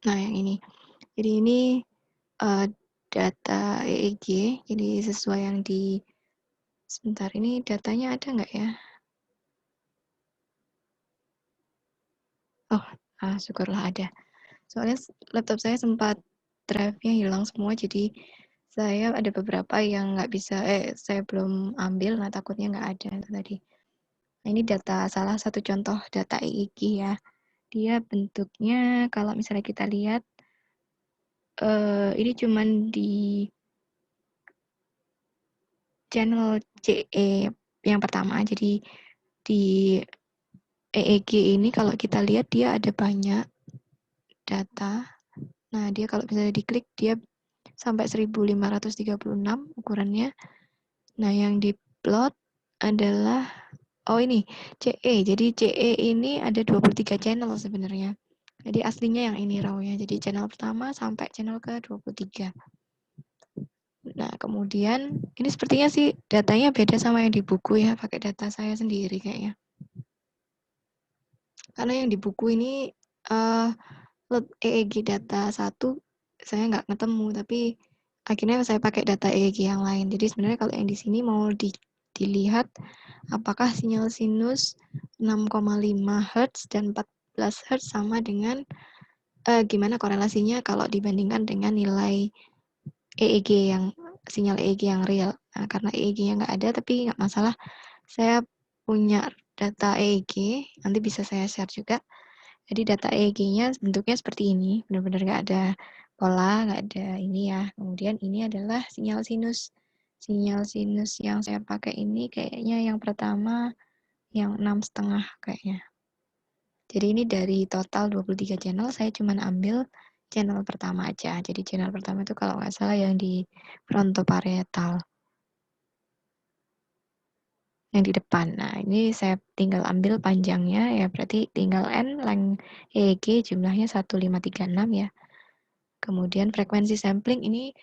Nah, yang ini. Jadi ini data EEG. Jadi sesuai yang di sebentar ini datanya ada nggak ya? Oh, syukurlah ada. Soalnya laptop saya sempat drive-nya hilang semua, jadi saya ada beberapa yang nggak bisa, saya belum ambil, nah takutnya nggak ada itu tadi. Nah, ini data salah satu contoh data EEG ya. Dia bentuknya kalau misalnya kita lihat, ini cuman di channel CE yang pertama. Jadi di EEG ini kalau kita lihat dia ada banyak data. Nah, dia kalau misalnya diklik dia sampai 1536 ukurannya. Nah, yang diplot adalah ini CE. Jadi CE ini ada 23 channel sebenarnya. Jadi aslinya yang ini raw-nya. Jadi channel pertama sampai channel ke-23. Nah, kemudian ini sepertinya sih datanya beda sama yang di buku ya, pakai data saya sendiri kayaknya. Karena yang di buku ini EEG data 1 saya nggak ketemu, tapi akhirnya saya pakai data EEG yang lain. Jadi sebenarnya kalau yang di sini mau dilihat apakah sinyal sinus 6,5 Hz dan 14 Hz sama dengan gimana korelasinya kalau dibandingkan dengan nilai EEG yang sinyal EEG yang real. Nah, karena EEG-nya nggak ada, tapi nggak masalah. Saya punya data EEG, nanti bisa saya share juga. Jadi data EEG-nya bentuknya seperti ini, benar-benar nggak ada pola, nggak ada ini ya. Kemudian ini adalah sinyal sinus. Sinyal sinus yang saya pakai ini kayaknya yang pertama yang 6,5 kayaknya. Jadi ini dari total 23 channel, saya cuma ambil channel pertama aja. Jadi channel pertama itu kalau nggak salah yang di frontoparietal. Yang di depan. Nah, ini saya tinggal ambil panjangnya, ya berarti tinggal N, length EEG jumlahnya 1536 ya. Kemudian frekuensi sampling ini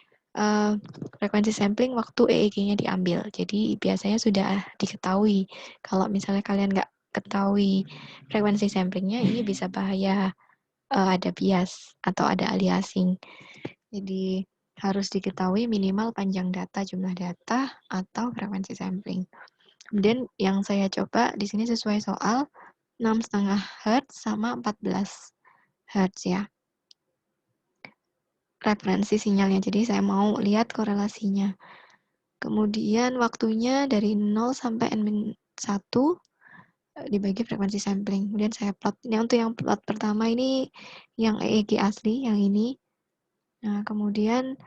frekuensi sampling waktu EEG-nya diambil. Jadi biasanya sudah diketahui. Kalau misalnya kalian nggak ketahui frekuensi samplingnya, ini bisa bahaya ada bias atau ada aliasing. Jadi harus diketahui minimal panjang data, jumlah data, atau frekuensi sampling. Kemudian yang saya coba di sini sesuai soal 6,5 Hz sama 14 Hz ya. referensi sinyalnya. Jadi saya mau lihat korelasinya. Kemudian waktunya dari 0 sampai N-1 dibagi frekuensi sampling. Kemudian saya plot. Ini untuk yang plot pertama ini yang EEG asli, yang ini. Nah, kemudian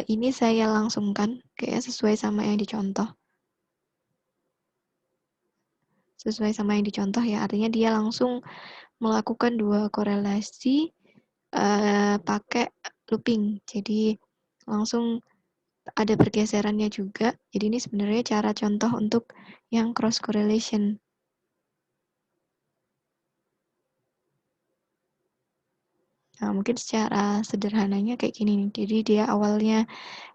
ini saya langsungkan kayak sesuai sama yang dicontoh. Sesuai sama yang dicontoh ya, artinya dia langsung melakukan 2 korelasi pakai looping. Jadi langsung ada pergeserannya juga. Jadi ini sebenarnya cara contoh untuk yang cross correlation. Nah, mungkin secara sederhananya kayak gini nih. Jadi dia awalnya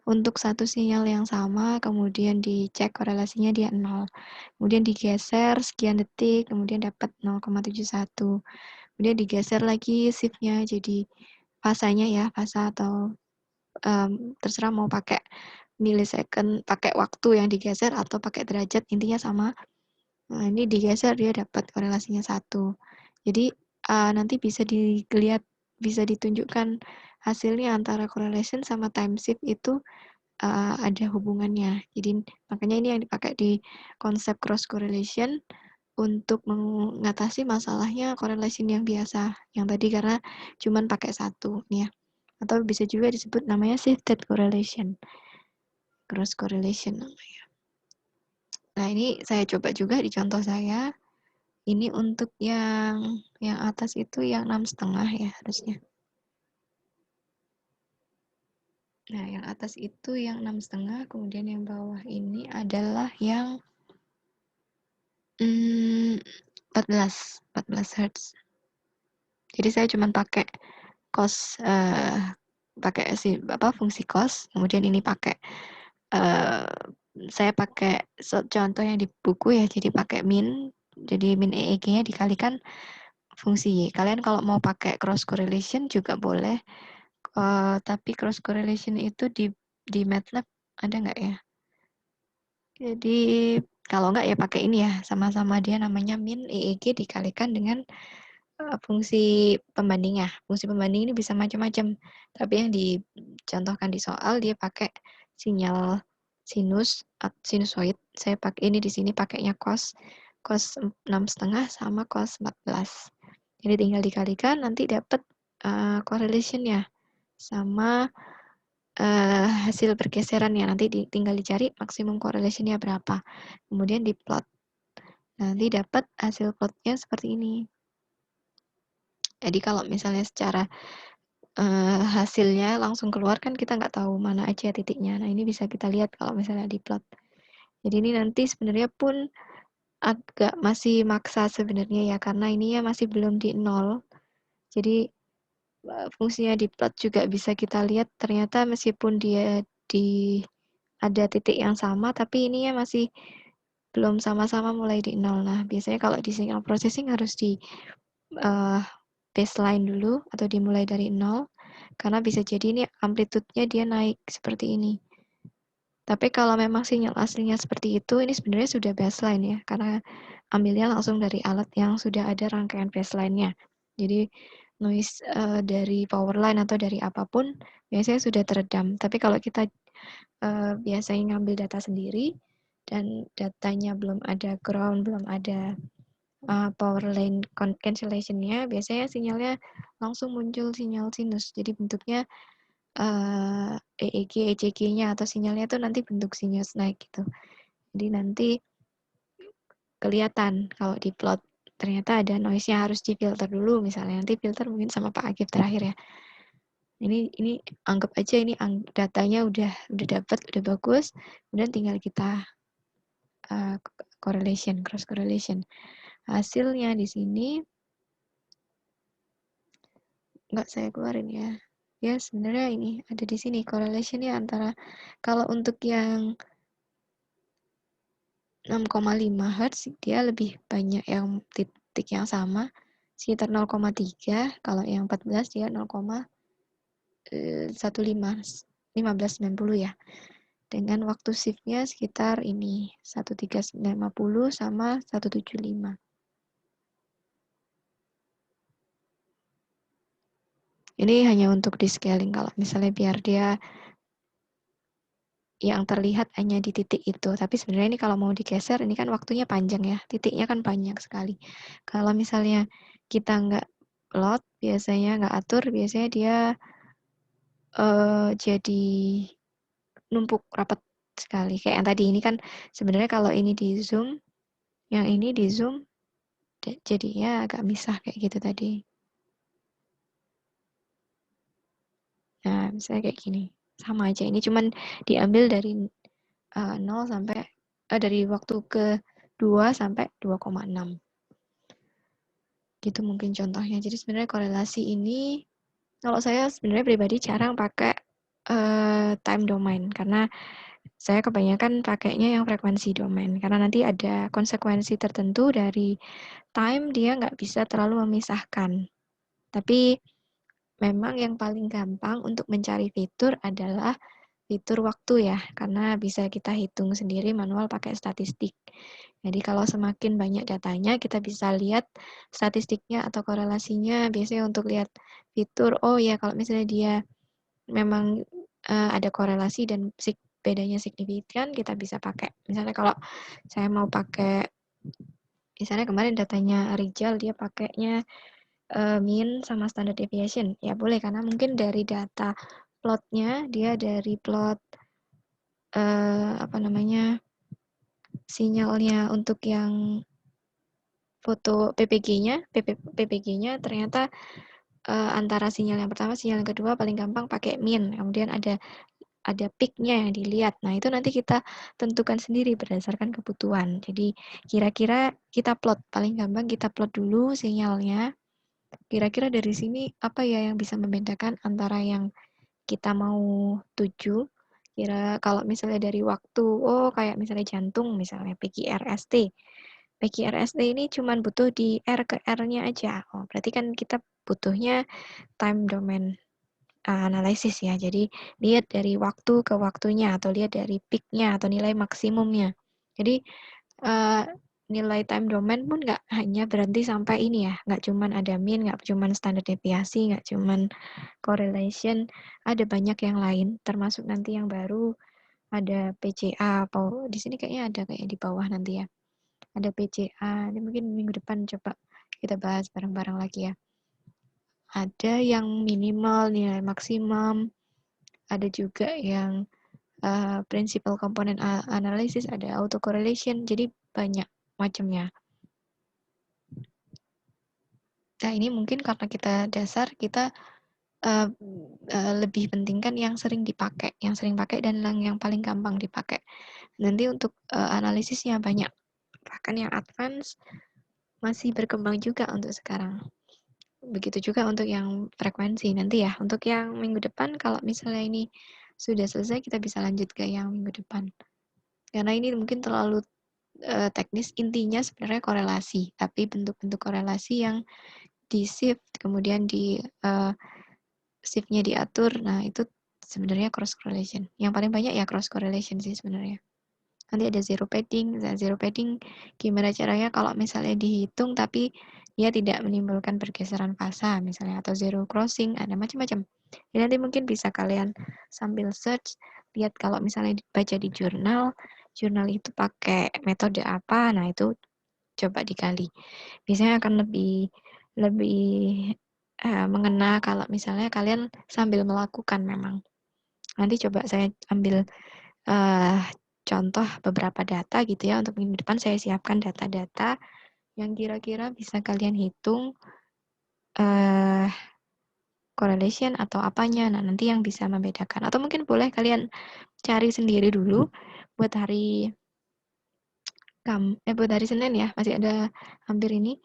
untuk satu sinyal yang sama, kemudian dicek korelasinya dia 0. Kemudian digeser sekian detik, kemudian dapat 0,71. Kemudian digeser lagi shift-nya jadi fasanya ya, fasa atau terserah mau pakai millisecond, pakai waktu yang digeser atau pakai derajat, intinya sama. Nah, ini digeser dia dapat korelasinya 1. Jadi nanti bisa dilihat, bisa ditunjukkan hasilnya antara correlation sama time shift itu ada hubungannya. Jadi makanya ini yang dipakai di konsep cross correlation untuk mengatasi masalahnya correlation yang biasa, yang tadi karena cuman pakai 1 nih ya. Atau bisa juga disebut namanya shifted correlation. Cross correlation namanya. Nah, ini saya coba juga di contoh saya. Ini untuk yang atas itu yang 6,5 ya harusnya. Nah, yang atas itu yang 6,5, kemudian yang bawah ini adalah yang 14 Hz. Jadi saya cuma pakai cos, pakai fungsi cos, kemudian ini pakai saya pakai contoh yang di buku ya, jadi pakai min, jadi min EEG-nya dikalikan fungsi Y. Kalian kalau mau pakai cross correlation juga boleh, tapi cross correlation itu di MATLAB ada nggak ya? Jadi kalau nggak ya pakai ini ya, sama-sama dia namanya min EEG dikalikan dengan fungsi pembandingnya. Fungsi pembanding ini bisa macam-macam, tapi yang dicontohkan di soal dia pakai sinyal sinusoid. Saya pakai ini di sini pakainya cos 6,5 sama cos 14. Jadi tinggal dikalikan nanti dapat correlation-nya sama hasil pergeserannya. Nanti tinggal dicari maksimum correlation-nya berapa. Kemudian diplot. Nanti dapat hasil plotnya seperti ini. Jadi kalau misalnya secara hasilnya langsung keluar kan kita nggak tahu mana aja titiknya. Nah, ini bisa kita lihat kalau misalnya diplot. Jadi ini nanti sebenarnya pun agak masih maksa sebenarnya ya, karena ini ya masih belum di 0. Jadi fungsinya diplot juga bisa kita lihat ternyata meskipun dia ada titik yang sama, tapi ini ya masih belum sama-sama mulai di 0. Nah, biasanya kalau di signal processing harus di baseline dulu atau dimulai dari 0, karena bisa jadi ini amplitudenya dia naik seperti ini. Tapi kalau memang sinyal aslinya seperti itu, ini sebenarnya sudah baseline ya, karena ambilnya langsung dari alat yang sudah ada rangkaian baseline-nya. Jadi noise dari power line atau dari apapun biasanya sudah teredam. Tapi kalau kita biasanya ngambil data sendiri dan datanya belum ada ground, belum ada power line cancellation-nya, biasanya sinyalnya langsung muncul sinyal sinus. Jadi bentuknya EEG, ECG-nya atau sinyalnya tuh nanti bentuk sinus naik gitu. Jadi nanti kelihatan kalau di plot ternyata ada noise-nya harus difilter dulu misalnya. Nanti filter mungkin sama Pak Agib terakhir ya. Ini anggap aja ini datanya udah dapat, udah bagus, kemudian tinggal kita cross correlation. Hasilnya di sini nggak saya keluarin ya. Ya sebenarnya ini ada di sini correlation-nya antara kalau untuk yang 6,5 Hz dia lebih banyak yang titik yang sama sekitar 0,3, kalau yang 14 dia 0,1590 ya. Dengan waktu shift-nya sekitar ini 13950 sama 175. Ini hanya untuk di scaling kalau misalnya biar dia yang terlihat hanya di titik itu. Tapi sebenarnya ini kalau mau digeser, ini kan waktunya panjang ya. Titiknya kan banyak sekali. Kalau misalnya kita nggak plot, biasanya nggak atur, biasanya dia jadi numpuk rapat sekali. Kayak yang tadi ini kan sebenarnya kalau ini di zoom, yang ini di zoom, jadinya agak misah kayak gitu tadi. Nah, misalnya kayak gini. Sama aja. Ini cuman diambil dari 0 sampai dari waktu ke 2 sampai 2,6. Gitu mungkin contohnya. Jadi sebenarnya korelasi ini kalau saya sebenarnya pribadi jarang pakai time domain karena saya kebanyakan pakainya yang frekuensi domain karena nanti ada konsekuensi tertentu dari time dia nggak bisa terlalu memisahkan. Tapi memang yang paling gampang untuk mencari fitur adalah fitur waktu ya, karena bisa kita hitung sendiri manual pakai statistik. Jadi kalau semakin banyak datanya, kita bisa lihat statistiknya atau korelasinya. Biasanya untuk lihat fitur, oh ya kalau misalnya dia memang ada korelasi dan bedanya signifikan, kita bisa pakai. Misalnya kalau saya mau pakai, misalnya kemarin datanya Rijal, dia pakainya mean sama standard deviation. Ya boleh, karena mungkin dari data plotnya, dia dari plot sinyalnya untuk yang foto PPG-nya ternyata antara sinyal yang pertama, sinyal yang kedua paling gampang pakai mean. Kemudian ada peak-nya yang dilihat. Nah, itu nanti kita tentukan sendiri berdasarkan kebutuhan. Jadi, kira-kira kita plot. Paling gampang kita plot dulu sinyalnya. Kira-kira dari sini apa ya yang bisa membedakan antara yang kita mau tuju. Kira kalau misalnya dari waktu, oh kayak misalnya jantung, misalnya PQRST. PQRST ini cuma butuh di R ke R-nya aja. Oh, berarti kan kita butuhnya time domain analisis ya. Jadi lihat dari waktu ke waktunya atau lihat dari peak-nya atau nilai maksimumnya. Jadi nilai time domain pun nggak hanya berhenti sampai ini ya, nggak cuman ada mean, nggak cuman standar deviasi, nggak cuman correlation, ada banyak yang lain, termasuk nanti yang baru ada PCA, atau di sini kayaknya ada kayak di bawah nanti ya, ada PCA, ini mungkin minggu depan coba kita bahas bareng-bareng lagi ya. Ada yang minimal, nilai maksimum, ada juga yang principal component analysis, ada autocorrelation, jadi banyak macamnya. Nah, ini mungkin karena kita dasar, kita lebih pentingkan yang sering dipakai, dan yang paling gampang dipakai. Nanti untuk analisisnya banyak, bahkan yang advance masih berkembang juga untuk sekarang. Begitu juga untuk yang frekuensi nanti ya. Untuk yang minggu depan, kalau misalnya ini sudah selesai, kita bisa lanjut ke yang minggu depan. Karena ini mungkin terlalu teknis, intinya sebenarnya korelasi, tapi bentuk-bentuk korelasi yang di-shift, kemudian shift-nya diatur, nah itu sebenarnya cross correlation. Yang paling banyak ya cross correlation sih sebenarnya. Nanti ada zero padding. Nah, zero padding gimana caranya kalau misalnya dihitung tapi dia tidak menimbulkan pergeseran fasa misalnya, atau zero crossing, ada macam-macam. Jadi nanti mungkin bisa kalian sambil search, lihat kalau misalnya baca di jurnal itu pakai metode apa, nah itu coba digali. Biasanya akan lebih mengena kalau misalnya kalian sambil melakukan memang. Nanti coba saya ambil contoh beberapa data gitu ya, untuk minggu depan saya siapkan data-data yang kira-kira bisa kalian hitung correlation atau apanya. Nah, nanti yang bisa membedakan. Atau mungkin boleh kalian cari sendiri dulu buat hari buat hari Senin ya, masih ada hampir ini.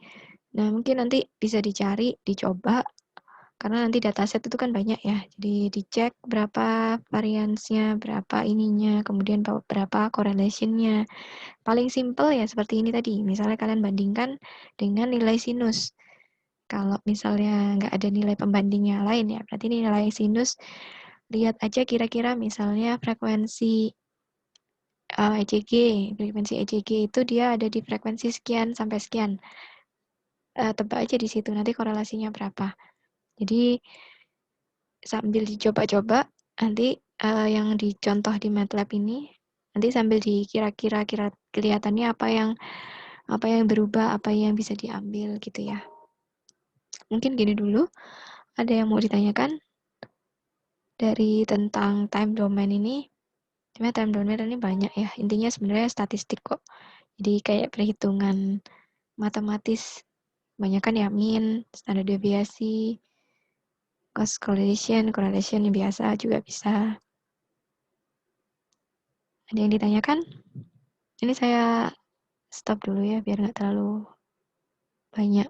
Nah, mungkin nanti bisa dicari, dicoba, karena nanti dataset itu kan banyak ya. Jadi dicek berapa variansnya, berapa ininya, kemudian berapa correlation-nya. Paling simple ya seperti ini tadi. Misalnya kalian bandingkan dengan nilai sinus. Kalau misalnya nggak ada nilai pembandingnya lain ya, berarti nilai sinus, lihat aja kira-kira misalnya frekuensi ECG. Frekuensi ECG itu dia ada di frekuensi sekian sampai sekian. Tebak aja di situ, nanti korelasinya berapa. Jadi sambil dicoba-coba, nanti yang dicontoh di MATLAB ini, nanti sambil dikira-kira kelihatannya apa yang berubah, apa yang bisa diambil gitu ya. Mungkin gini dulu, ada yang mau ditanyakan dari tentang time domain ini? Sebenarnya time domain ini banyak ya, intinya sebenarnya statistik kok. Jadi kayak perhitungan matematis, banyak kan ya mean, standar deviasi, cross correlation yang biasa juga bisa. Ada yang ditanyakan? Ini saya stop dulu ya, biar nggak terlalu banyak